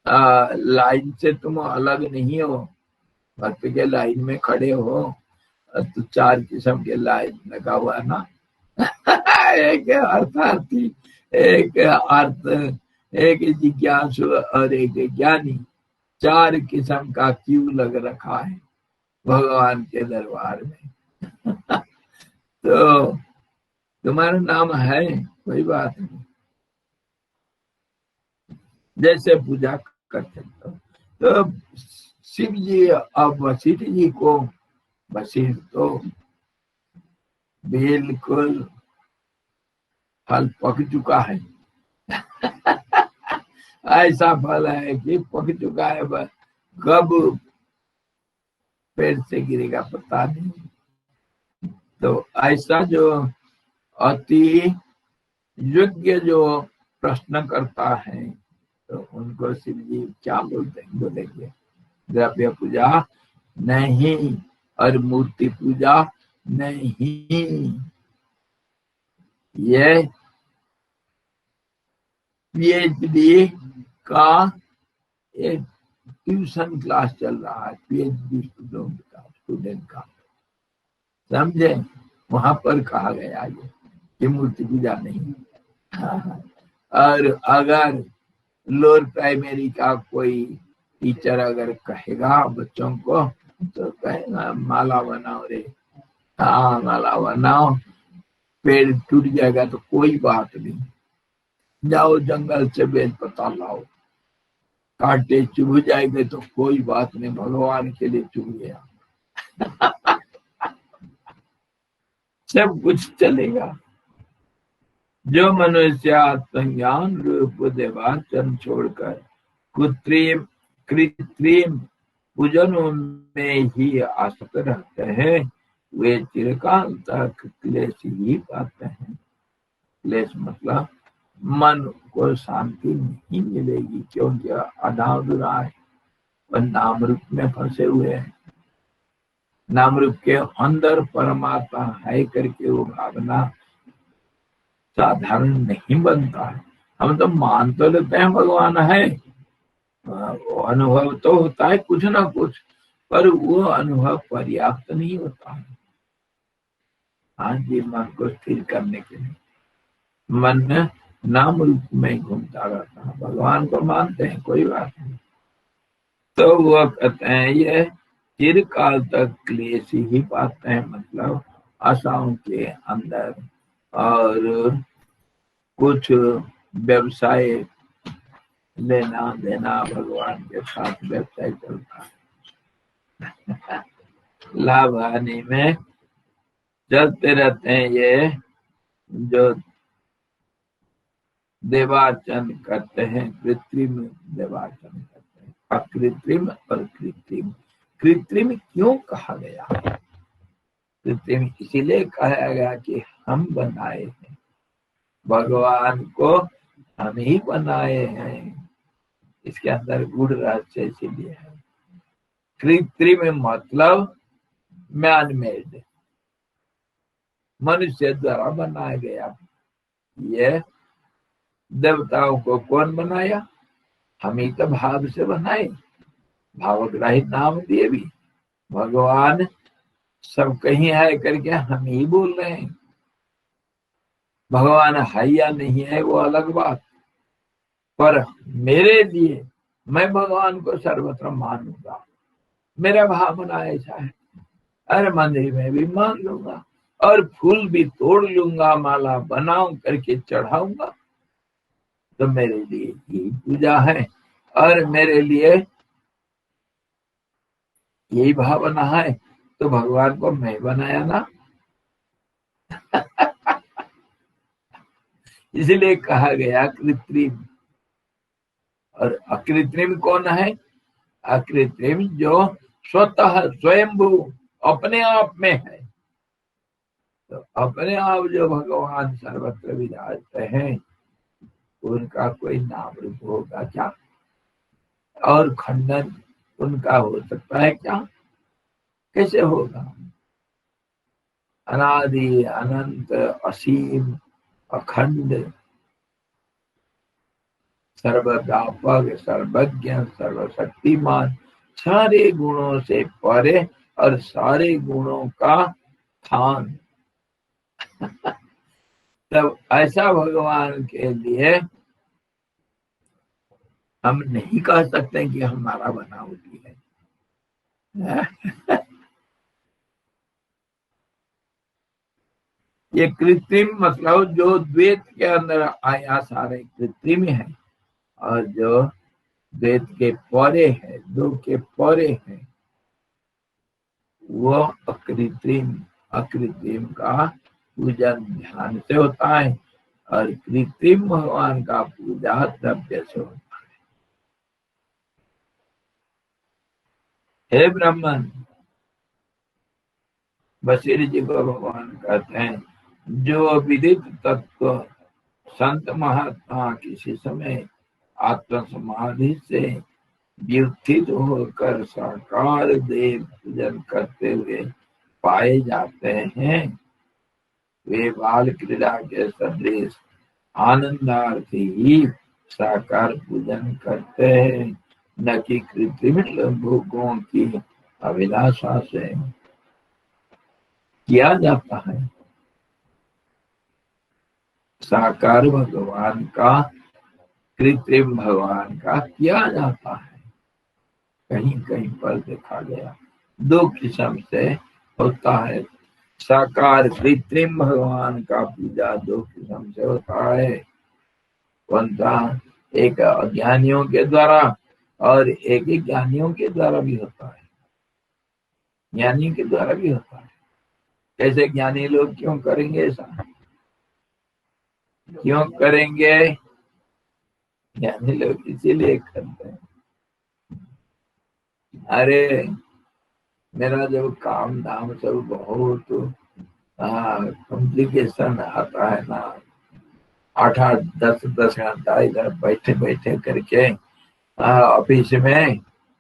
लाइन से तुम अलग नहीं हो। भक्त के लाइन में खड़े हो तो 4 किस्म के लाइन लगा हुआ ना। एक अर्थार्थी, एक अर्थ, एक जिज्ञासु और एक ज्ञानी। 4 किस्म का क्यू लग रखा है भगवान के दरबार में। तो तुम्हारा नाम है, कोई बात नहीं, जैसे पूजा कर सकते हो। तो शिव जी, अब वशिष्ठ जी को, वशिष्ठ तो बिल्कुल फल पक चुका है। ऐसा फल है कि पक चुका है, बस कब पेड़ से गिरेगा पता नहीं। तो ऐसा जो अति योग्य जो प्रश्न करता है, तो उनको शिव जी क्या बोलेंगे? द्रव्य पूजा नहीं और मूर्ति पूजा नहीं। ये पीएचडी का एक ट्यूशन क्लास चल रहा है, पीएचडी स्टूडेंट का, समझे? वहां पर कहा गया ये कि मूर्ति पूजा नहीं। और अगर लोअर प्राइमरी का कोई टीचर अगर कहेगा बच्चों को, तो कहेगा माला बनाओ रे। हाँ, माला बनाओ, पेड़ टूट जाएगा तो कोई बात नहीं, जाओ जंगल से बेल पता लाओ, कांटे चुभ जाएंगे तो कोई बात नहीं, भगवान के लिए चुभ गया। सब कुछ चलेगा। जो मनुष्य आत्मज्ञान रूप देवाचरण छोड़कर कृत्रिम पूजनों में ही आसक्त रहते हैं, वे चिरकाल तक क्लेश ही पाते हैं। क्लेश मतलब मन को शांति नहीं मिलेगी, क्योंकि अनादुरा है और नाम रूप में फंसे हुए हैं। नाम रूप के अंदर परमात्मा है करके वो भावना साधारण नहीं बनता है। हम तो मान तो लेते हैं भगवान है, अनुभव तो होता है कुछ ना कुछ, पर वो अनुभव पर्याप्त नहीं होता है। हाँ जी, मन को स्थिर करने के लिए मन नाम रूप में घूमता रहता है। भगवान को मानते हैं, कोई बात नहीं, तो वो कहते हैं ये चिरकाल तक क्लेश ही पाते हैं, मतलब आशाओं के अंदर। और कुछ व्यवसाय लेना देना, भगवान के साथ व्यवसाय चलता है। लाभ हानि में चलते रहते हैं। ये जो देवार्चन करते हैं, कृत्रिम देवार्चन करते हैं। अकृत्रिम और कृत्रिम। कृत्रिम क्यों कहा गया? कृत्रिम इसीलिए कहा गया कि हम बनाए हैं, भगवान को हम ही बनाए हैं, इसके अंदर गूढ़ रहस्य इसीलिए है। कृत्रिम मतलब मैन मेड, मनुष्य द्वारा बनाया गया। ये देवताओं को कौन बनाया? हम ही तो भाव से बनाए, भावग्राही नाम दिए भी। भगवान सब कहीं है करके हम ही बोल रहे हैं। भगवान है या नहीं है वो अलग बात, पर मेरे लिए मैं भगवान को सर्वत्र मानूंगा। मेरा भावना ऐसा है। अरे मंदिर में भी मान लूंगा और फूल भी तोड़ लूंगा, माला बनाऊं करके चढ़ाऊंगा, तो मेरे लिए यही पूजा है। और मेरे लिए यही भावना है, तो भगवान को मैं बनाया ना। इसलिए कहा गया कृत्रिम। और अकृत्रिम कौन है? अकृत्रिम जो स्वतः स्वयंभू अपने आप में है। तो अपने आप जो भगवान सर्वत्र विराजते हैं, उनका कोई नाम रूप होगा क्या? और खंडन उनका हो सकता है क्या? कैसे होगा? अनादि अनंत असीम अखंड सर्वव्यापक सर्वज्ञ सर्वशक्तिमान, सारे गुणों से परे और सारे गुणों का स्थान। तब ऐसा भगवान के लिए हम नहीं कह सकते कि हमारा बनावटी है। ये कृत्रिम मतलब जो द्वैत के अंदर आया सारे कृत्रिम है, और जो द्वैत के परे है, दो के परे है, वो अकृत्रिम। अकृत्रिम का पूजन ध्यान से होता है, और कृत्रिम भगवान का पूजा द्रव्य से होता है। हे ब्राह्मण, बशीर जी को भगवान कहते हैं, जो विदित तत्व संत महात्मा किसी समय आत्म समाधि से व्युत्थित होकर साकार देव पूजन करते हुए पाए जाते हैं, वे बाल क्रीड़ा के सदृश आनंदार्थी ही साकार पूजन करते हैं, न कि कृत्रिम भोगों की अभिलाषा से किया जाता है। साकार भगवान का कृत्रिम भगवान का किया जाता है। कहीं कहीं पर देखा गया दो किस्म से होता है। साकार कृत्रिम भगवान का पूजा दो किस्म से होता है। कौन सा? एक अज्ञानियों के द्वारा और एक ज्ञानियों के द्वारा भी होता है। ज्ञानी के द्वारा भी होता है। कैसे? ज्ञानी लोग क्यों करेंगे ऐसा? क्यों करेंगे? ज्ञानी लोग इसीलिए करते हैं। अरे मेरा जब काम धाम सब बहुत कॉम्प्लिकेशन आता है ना, 8-8 10-10 घंटा इधर बैठे बैठे करके ऑफिस में,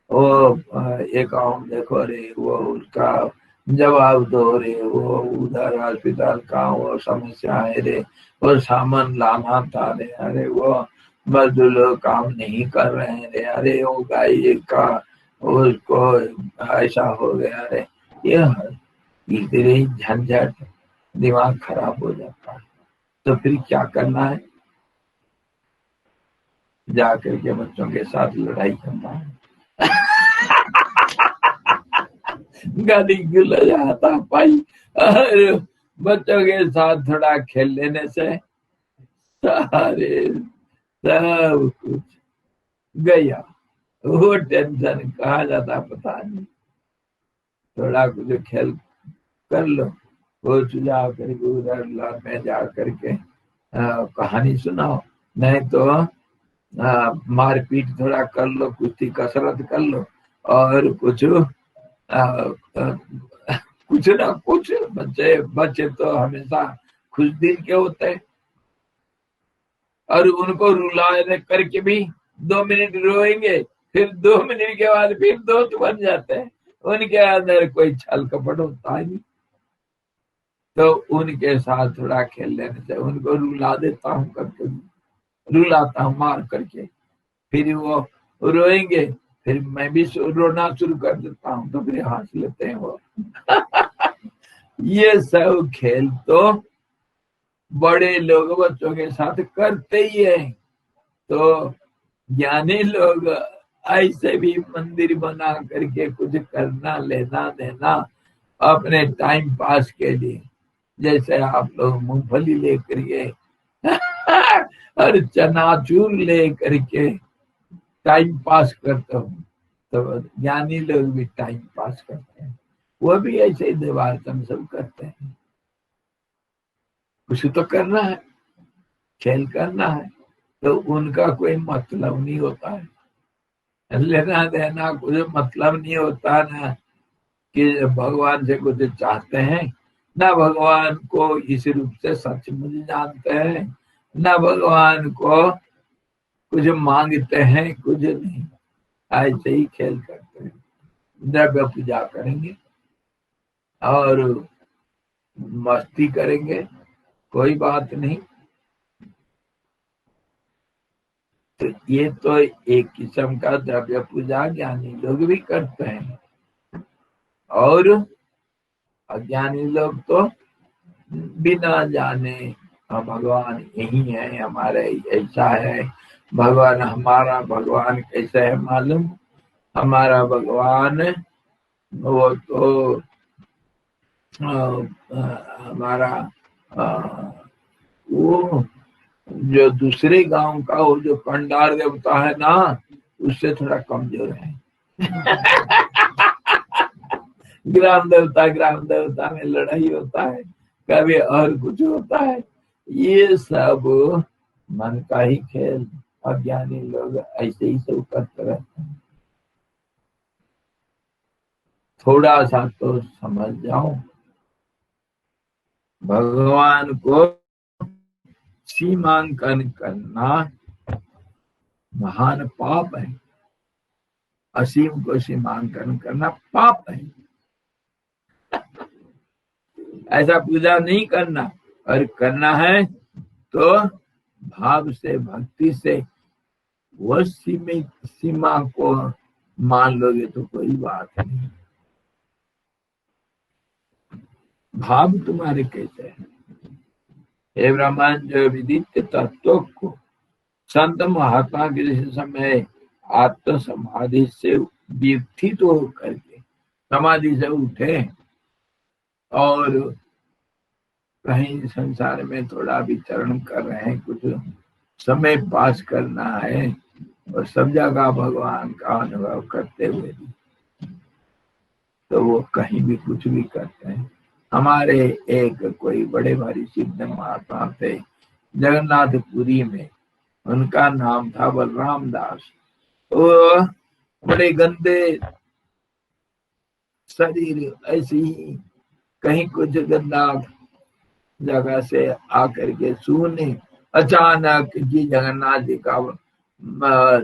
वो एक काम देखो रे, वो उसका जवाब दो रे, वो उधर हॉस्पिटल का वो समस्या है रे, वो सामान लाना था रे, अरे वो मजदूर लोग काम नहीं कर रहे हैं रे, अरे वो गाय का उसको ऐसा हो गया रे। ये इतनी झंझट, दिमाग खराब हो जाता है। तो फिर क्या करना है? जाकर के बच्चों के साथ लड़ाई करना है। गाली गुलज आता पाई, और बच्चों के साथ थोड़ा खेल लेने से सारे सब कुछ गया। वो टेंशन कहा जाता पता नहीं। थोड़ा कुछ खेल कर लो, वो सुझाव करके उधर में जा करके कहानी सुनाओ, नहीं तो मारपीट थोड़ा कर लो, कुश्ती कसरत कर लो, और कुछ कुछ ना कुछ। बच्चे बच्चे तो हमेशा खुश दिल के होते हैं, और उनको रुलाने करके भी 2 मिनट रोएंगे, फिर 2 मिनट के बाद फिर दोस्त बन जाते हैं। उनके अंदर कोई छल कपट होता है नहीं। तो उनके साथ थोड़ा खेल लेने से उनको रुला देता हूँ, कभी रुलाता हूँ मार करके, फिर वो रोएंगे, फिर मैं भी रोना शुरू कर देता हूँ, तो फिर हंस लेते हैं वो। ये सब खेल तो बड़े लोग बच्चों के साथ करते ही हैं। तो ज्ञानी लोग ऐसे भी मंदिर बना करके कुछ करना लेना देना अपने टाइम पास के लिए, जैसे आप लोग मूंगफली लेकर के और चनाचूर लेकर के टाइम पास करते हो, तो ज्ञानी लोग भी टाइम पास करते हैं, वो भी ऐसे ही देवार्तन सब करते हैं। कुछ तो करना है, खेल करना है, तो उनका कोई मतलब नहीं होता है, लेना देना कुछ मतलब नहीं होता ना, कि भगवान से कुछ चाहते हैं, ना भगवान को इस रूप से सचमुच जानते हैं, ना भगवान को कुछ मांगते हैं, कुछ नहीं, ऐसे ही खेल करते हैं। द्रव्य पूजा करेंगे और मस्ती करेंगे, कोई बात नहीं। तो ये तो एक किस्म का द्रव्य पूजा ज्ञानी लोग भी करते हैं, और अज्ञानी लोग तो बिना जाने भगवान यही है, हमारे ऐसा है, भगवान हमारा भगवान कैसा है मालूम, हमारा भगवान वो तो हमारा वो जो दूसरे गांव का वो जो कंडार देवता है ना, उससे थोड़ा कमजोर है। ग्राम देवता में लड़ाई होता है, कभी और कुछ होता है, ये सब मन का ही खेल, अज्ञानी लोग ऐसे ही सब करते रहते हैं। थोड़ा सा तो समझ जाओ, भगवान को सीमांकन करना महान पाप है, असीम को सीमांकन करना पाप है। ऐसा पूजा नहीं करना, और करना है तो भाव से भक्ति से वो सीमा को मान लोगे तो कोई बात नहीं। भाव तुम्हारे कैसे है? हे ब्रह्मांड विदित तत्व को संत महात्मा के समय आत्म समाधि से व्युत्थित होकर के समाधि से उठे और कहीं संसार में थोड़ा विचरण कर रहे हैं, कुछ समय पास करना है, और सब जगह भगवान का अनुभव करते हुए भी, तो वो कहीं भी कुछ भी करते हैं। हमारे एक कोई बड़े भारी सिद्ध महात्मा थे जगन्नाथपुरी में, उनका नाम था बलराम दास। वो बड़े गंदे शरीर, ऐसी ही कहीं कुछ गंदा जगह से आकर के सुने अचानक जी जगन्नाथ जी का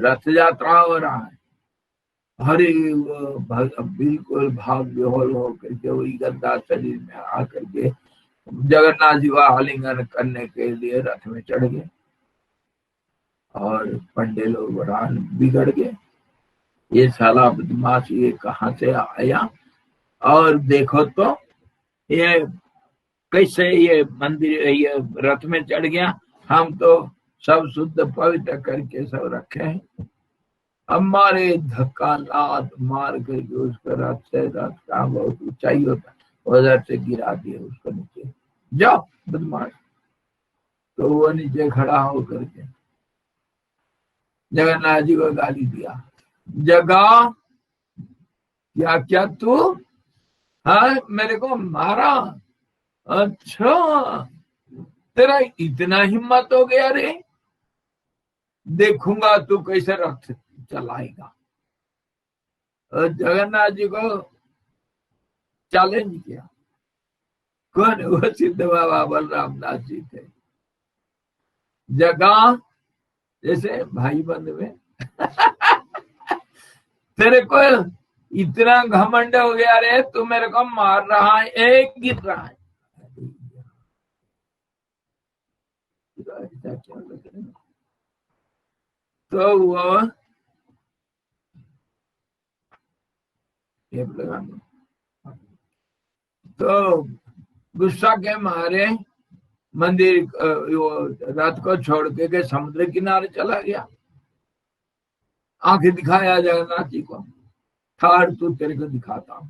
रथ यात्रा हो रहा है, हरे बिल्कुल भाग विहोल होकर के वही गंदा शरीर में आकर के जगन्नाथ जी का आलिंगन करने के लिए रथ में चढ़ गए, और पंडे लोग बड़ा बिगड़ गए, ये साला बदमाश ये कहाँ से आया, और देखो तो ये कैसे ये मंदिर ये रथ में चढ़ गया, हम तो सब शुद्ध पवित्र करके सब रखे हैं, हमारे धक्का लात मार करके उसका रथ से, रथ का बहुत ऊंचाई होता उधर से गिरा दिया उसको नीचे, जाओ बदमाश। तो वो नीचे खड़ा होकर के जगन्नाथ जी को गाली दिया, जगा क्या क्या तू, हाँ मेरे को मारा, अच्छा तेरा इतना हिम्मत हो गया रे, देखूंगा तू कैसे रथ चलाएगा। और जगन्नाथ जी को चैलेंज किया। कौन? वो सिद्ध बाबा बलराम दास जी थे। जगह जैसे भाई बंद में तेरे को इतना घमंड हो गया रे, तू मेरे को मार रहा है, एक गिर रहा है, क्या क्या लग रहे हैं। तो वो टेप लगाने, तो गुस्सा के मारे मंदिर वो रथ को छोड़ के समुद्र किनारे चला गया। आंखें दिखाया जगन्नाथ जी को, ठाड़ तू तेरे को दिखाता हूं।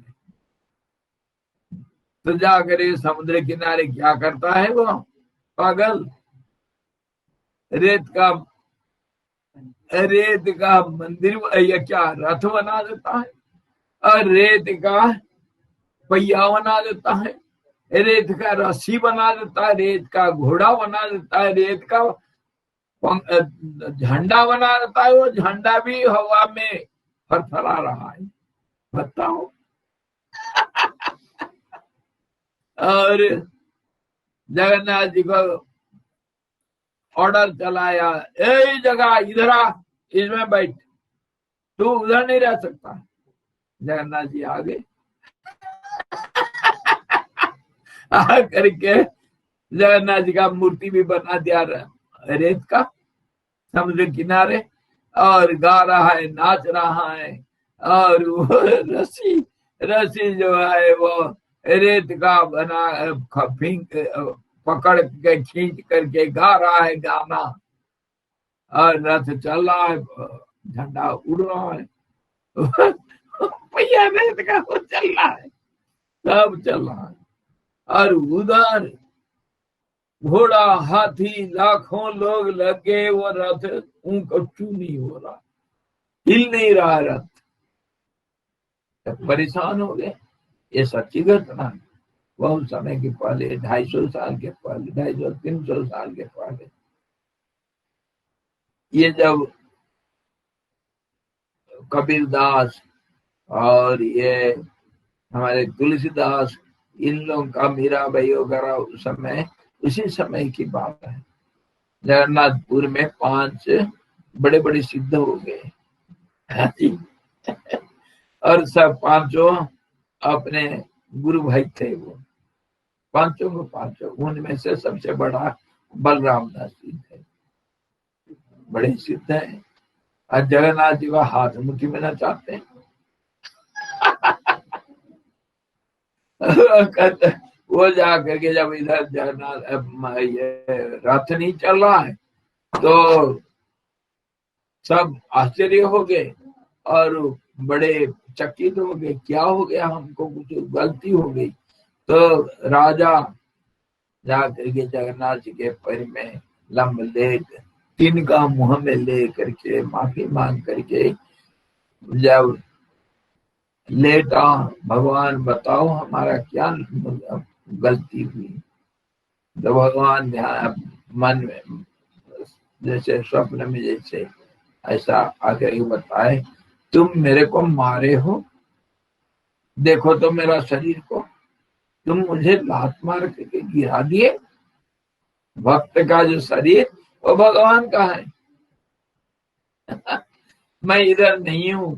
तो जाकर समुद्र किनारे क्या करता है वो पागल, रेत का मंदिर या क्या रथ बना देता है, और रेत का पहिया बना देता है, रेत का रस्सी बना देता है, रेत का घोड़ा बना देता है, रेत का झंडा बना देता है। वो झंडा भी हवा में फरफरा रहा है, बताओ। और जगन्नाथ जी को ऑर्डर चलाया, ए जगह इधर आ, इसमें बैठ, तू उधर नहीं रह सकता। जगन्नाथ जी आगे आ करके जगन्नाथ जी का मूर्ति भी बना दिया रेत का समुद्र किनारे, और गा रहा है, नाच रहा है। और वो रस्सी जो है वो रेत का बना पकड़ के खींच करके गा रहा है गाना, और रथ चल रहा है, झंडा उड़ रहा है, पहिया रेत का वो चल रहा है, सब चल रहा है। और उधर घोड़ा हाथी लाखों लोग लगे, वो रथ ऊंचू नहीं हो रहा, हिल नहीं रहा रथ। परेशान हो गए। ये सच्ची घटना है, बहुत समय के पहले, 250 साल के पहले, 250-300 साल के पहले, ये जब कबीरदास और ये हमारे तुलसीदास, इन लोगों का मीराबाई वगैरह उस समय, उसी समय की बात है। जगन्नाथपुर में 5 बड़े बड़े सिद्ध हो गए, और सब 5 अपने गुरु भाई थे। वो 5 उनमें से सबसे बड़ा बलराम दास जी थे, बड़े सिद्ध हैं। और जगन्नाथ जी का हाथ मुट्ठी में न चाहते हैं। वो जाकर के जब इधर जगन्नाथ ये रथ नहीं चल रहा है, तो सब आश्चर्य हो गए और बड़े चकित हो गए, क्या हो गया, हमको कुछ गलती हो गई। तो राजा जाकर के जगन्नाथ जी के पैर में लंब लेट, तिनका मुंह में ले करके माफी मांग करके जब लेटा, भगवान बताओ हमारा क्या गलती हुई। तो भगवान ध्यान मन में जैसे स्वप्न में जैसे ऐसा आकर बताए, तुम मेरे को मारे हो, देखो तो मेरा शरीर को, तुम मुझे लात मार करके गिरा दिए। भक्त का जो शरीर वो भगवान का है। मैं इधर नहीं हूं,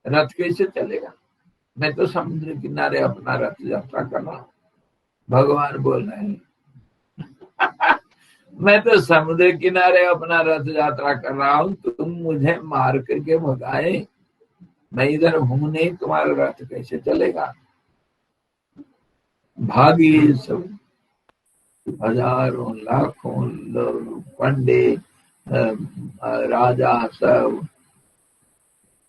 रथ कैसे चलेगा, मैं तो समुद्र किनारे अपना रथ यात्रा कर रहा हूं। भगवान बोल रहे हैं मैं तो समुद्र किनारे अपना रथ यात्रा कर रहा हूं, तुम मुझे मार करके भगाए, मैं इधर हूं नहीं, तुम्हारा रथ कैसे चलेगा। भागी सब हजारों लाखों लोग, पंडित राजा सब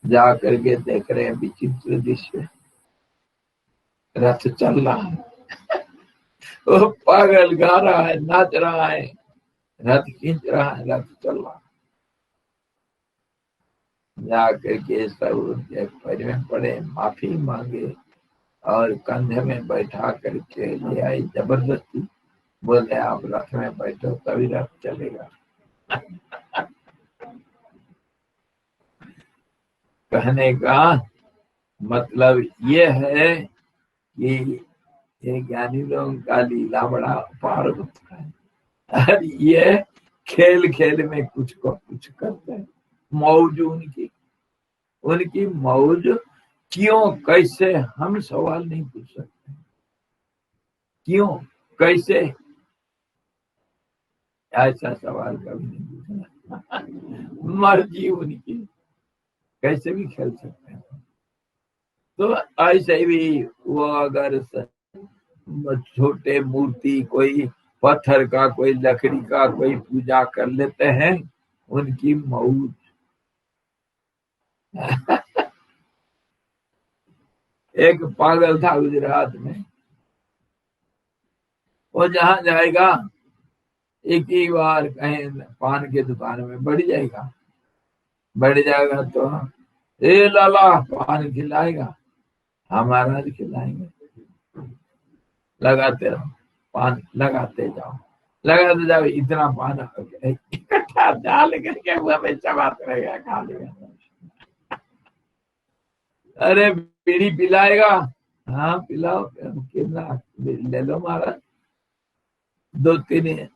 जा करके देख रहे हैं विचित्र दृश्य, रथ चल रहा है, वो पागल गा रहा है, नाच रहा है, रथ खींच रहा है, रथ चल रहा है। जा करके सब उनके पैर में पड़े, माफी मांगे, और कंधे में बैठा करके ले आई जबरदस्ती। बोले आप रथ में बैठो तभी रथ चलेगा। कहने का मतलब ये है कि ये ज्ञानी लोगों का लीला बड़ा अपार होता है, और ये खेल खेल में कुछ को कुछ करते हैं। मौज उनकी मौज क्यों कैसे, हम सवाल नहीं पूछ सकते, क्यों कैसे। ऐसा सवाल कभी नहीं पूछना। मर्जी उनकी, कैसे भी खेल सकते हैं। तो ऐसे भी वो अगर छोटे मूर्ति, कोई पत्थर का, कोई लकड़ी का, कोई पूजा कर लेते हैं, उनकी मौज। एक पागल था गुजरात में, वो जहां जाएगा एक ही बार कहीं पान की दुकान में बढ़ जाएगा तो ए लाला पान खिलाएगा, हमारा खिलाएंगे, लगाते रहो, पान लगाते जाओ, इतना पान इकट्ठा डाल करके वो हमें चबाते रहेगा, खा लेगा। अरे बीड़ी पिलाएगा, हाँ पिलाओ, कितना ले लो महाराज, 2-3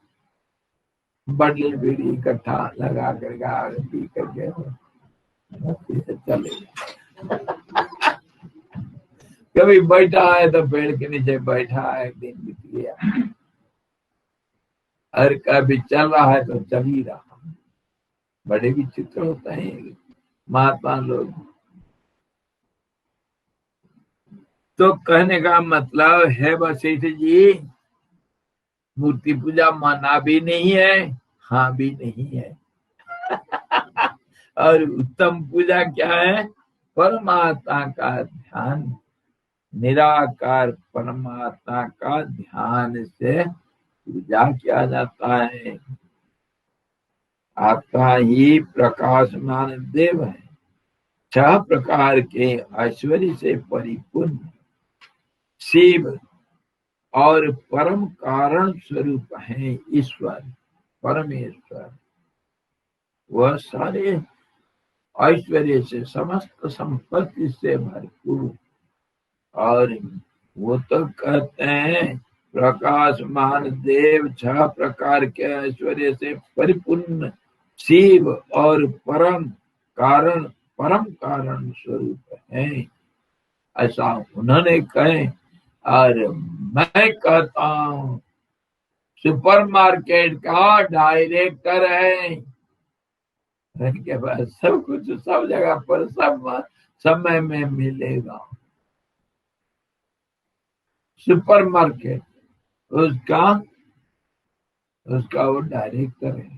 बंडल बीड़ी इकट्ठा लगा करके पी करके चले। कभी बैठा है तो पेड़ के नीचे बैठा है, एक दिन बीत गया, और कभी चल रहा है तो चल ही रहा। बड़े विचित्र होता है महात्मा लोग। तो कहने का मतलब है वशिष्ठ जी, मूर्ति पूजा मना भी नहीं है, हाँ भी नहीं है। और उत्तम पूजा क्या है? परमात्मा का ध्यान, निराकार परमात्मा का ध्यान से पूजा किया जाता है। आत्मा ही प्रकाशमान देव है, 6 प्रकार के ऐश्वर्य से परिपूर्ण शिव और परम कारण स्वरूप है ईश्वर, परमेश्वर। वह सारे ऐश्वर्य से, समस्त संपत्ति से भरपूर, और वो तो कहते हैं प्रकाशमान देव 6 प्रकार के ऐश्वर्य से परिपूर्ण शिव और परम कारण स्वरूप है, ऐसा उन्होंने कहे। और मैं कहता हूं सुपरमार्केट का डायरेक्टर है, उनके पास सब कुछ सब जगह पर सब समय में मिलेगा। सुपरमार्केट उसका वो डायरेक्टर है।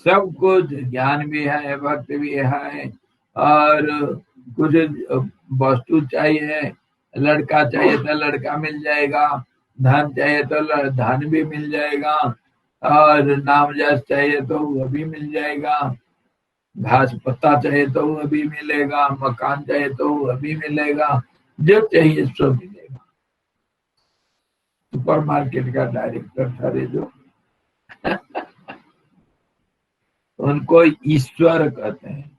सब कुछ, ज्ञान भी है, भक्ति भी है, और कुछ वस्तु चाहिए, लड़का चाहिए तो लड़का मिल जाएगा, धन चाहिए तो धन भी मिल जाएगा, और नाम जस चाहिए तो वो भी मिल जाएगा, घास पत्ता चाहिए तो वो भी मिलेगा, मकान चाहिए तो वो भी मिलेगा, जो चाहिए सो मिलेगा। सुपरमार्केट का डायरेक्टर था जो, उनको ईश्वर कहते हैं।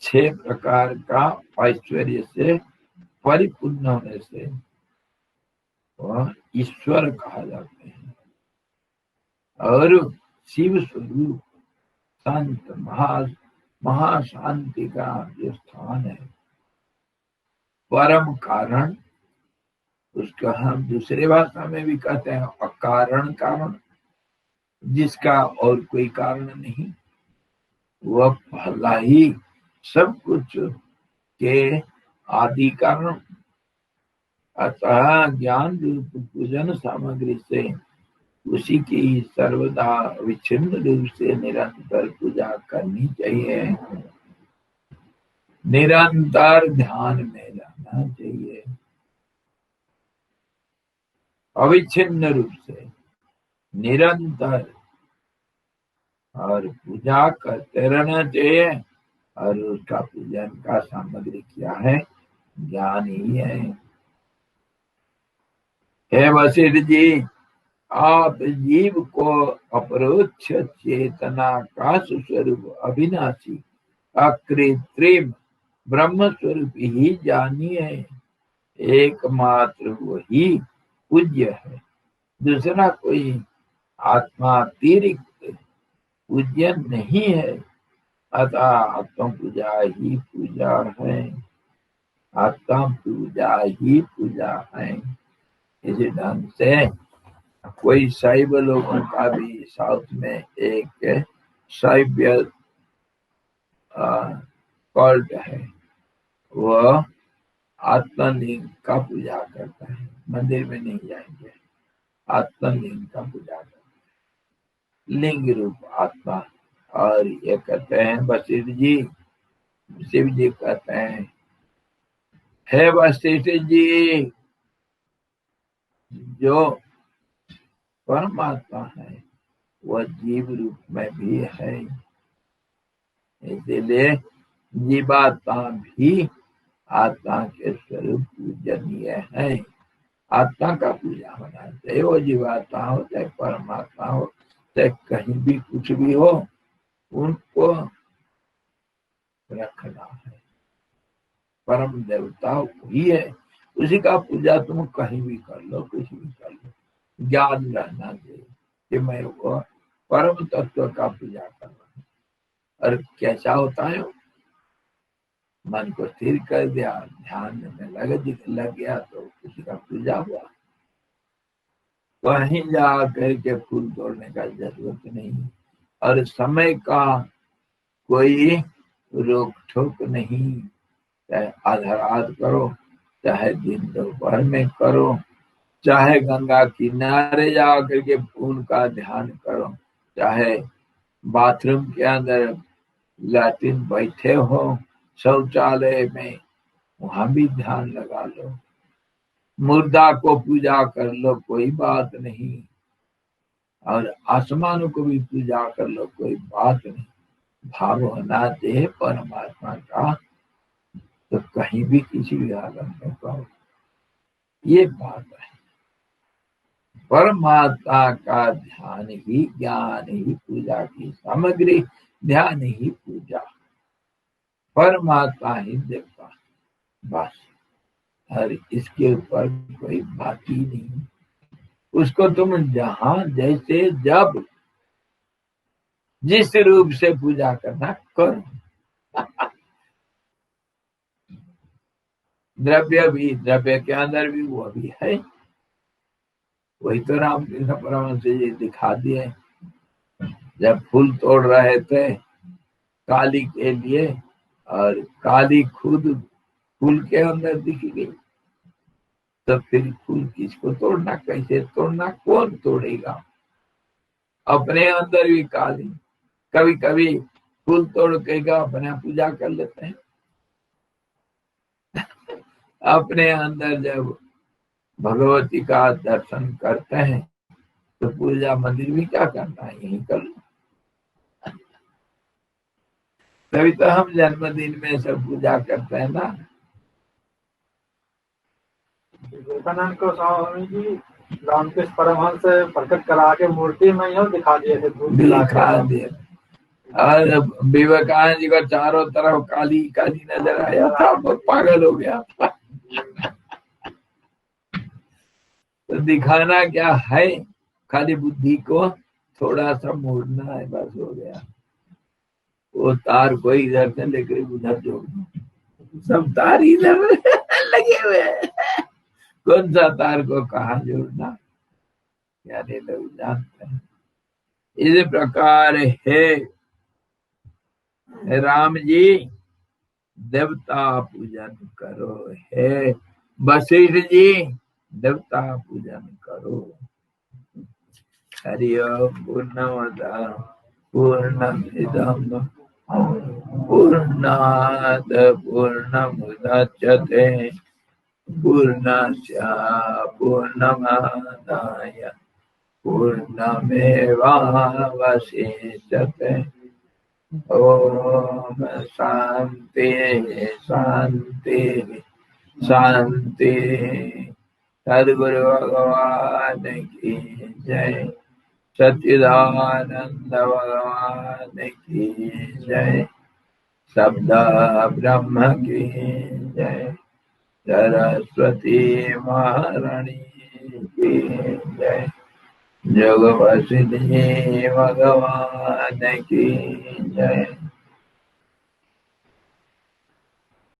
6 प्रकार का ऐश्वर्य से परिपूर्ण होने से वह ईश्वर कहा जाते हैं। और शिव स्वरूप शांत महाशांति का जो स्थान है, परम कारण, उसका हम दूसरे भाषा में भी कहते हैं अकारण कारण, जिसका और कोई कारण नहीं, वह पहला ही सब कुछ के आदि कारण। अतः ज्ञान रूप पूजन सामग्री से उसी की सर्वदा विच्छिन्न रूप से निरंतर पूजा करनी चाहिए, निरंतर ध्यान में रहना चाहिए, अविच्छिन्न रूप से निरंतर, और पूजा करते रहना चाहिए। और उसका पूजन का सामग्री क्या है? ज्ञान ही है। हे वशिष्ठ जी, आप जीव को अपरोक्ष चेतना का स्वरूप अविनाशी अकृत्रिम ब्रह्म स्वरूप ही जानिए, एकमात्र वही पूज्य है, दूसरा कोई आत्मा अतिरिक्त पूज्य नहीं है। अतः आत्म पूजा ही पूजा है, आत्म पूजा ही पूजा है। इसी ढंग से कोई शैव लोगों का भी साउथ में एक शैव कल्ट है, वह आत्मलिंग का पूजा करता है। मंदिर में नहीं जाएंगे, आत्मलिंग का पूजा करता है, लिंग रूप आत्मा। और ये कहते हैं वशिष्ठ जी, शिव जी कहते हैं, हे वशिष्ठ जी, जो परमात्मा है वह जीव रूप में भी है, इसीलिए जीवात्मा भी आत्मा के स्वरूप पूजनीय है। आत्मा का पूजा होना चाहिए, वो जीवात्मा हो चाहे परमात्मा हो चाहे कहीं भी कुछ भी हो, उनको रखना है। परम देवता वही है, उसी का पूजा तुम कहीं भी कर लो, कुछ भी कर लो। ज्ञान रहना चाहिए कि मैं वो परम तत्व का पूजा कर रहा हूँ। और कैसा होता है, मन को स्थिर कर दिया, ध्यान में लग गया तो किसी का पूजा हुआ। कहीं जा करके फूल तोड़ने का जरूरत नहीं, और समय का कोई रोक ठोक नहीं, चाहे आधा रात करो, चाहे दिन दोपहर में करो, चाहे गंगा किनारे जा करके उनका ध्यान करो, चाहे बाथरूम के अंदर लैट्रिन बैठे हो, शौचालय में, वहां भी ध्यान लगा लो, मुर्दा को पूजा कर लो, कोई बात नहीं, और आसमान को भी पूजा कर लो, कोई बात नहीं। भाव होना चाहिए परमात्मा का, तो कहीं भी किसी भी हालत में करो, ये बात है। परमात्मा का ध्यान ही ज्ञान ही पूजा की सामग्री, ध्यान ही पूजा, परमात्मा ही देवता, बस। और इसके ऊपर कोई बात ही नहीं। उसको तुम जहां जैसे जब जिस रूप से पूजा करना करो। द्रव्य के अंदर भी वो भी है, वही तो रामकृष्ण परमहंस जी दिखा दिए। जब फूल तोड़ रहे थे काली के लिए, और काली खुद फूल के अंदर दिख गई, तो फिर फूल किसको तोड़ना, कैसे तोड़ना, कौन तोड़ेगा? अपने अंदर भी काली, कभी कभी फूल तोड़ के अपने पूजा कर लेते हैं। अपने अंदर जब भगवती का दर्शन करते हैं तो पूजा मंदिर भी क्या करना है, यही कर लो। तभी तो हम जन्मदिन में सब पूजा करते हैं ना। विवेकानंद को स्वामी जी रामकृष्ण परमहंस प्रकट करा के मूर्ति में ही दिखा दिए थे, दिखा दिए। और विवेकानंद जी का चारों तरफ काली काली नजर आया था, पागल हो गया था। तो दिखाना क्या है, खाली बुद्धि को थोड़ा सा मोड़ना है, बस हो गया। वो तार को इधर से लेकर उधर जोड़ दो, सब तार इधर लगे हुए हैं, कौन सा तार को कहाँ जोड़ना, यानी लोग जानते हैं। इस प्रकार है राम जी, देवता पूजन करो, है वशिष्ठ जी, देवता पूजन करो। हरि ओम। पूर्णमदः पूर्णमिदं पूर्णात् पूर्णमुदच्यते पूर्णस्य पूर्णमादाय पूर्णमेवावशिष्यते। ओम शांति शांति शांति। सद्गुरु भगवान की जय, सच्चिदानंद भगवान की जय, शब्द ब्रह्म की जय, सरस्वती महारानी की जय, जोग वशिष्ठ जी भगवान की जय।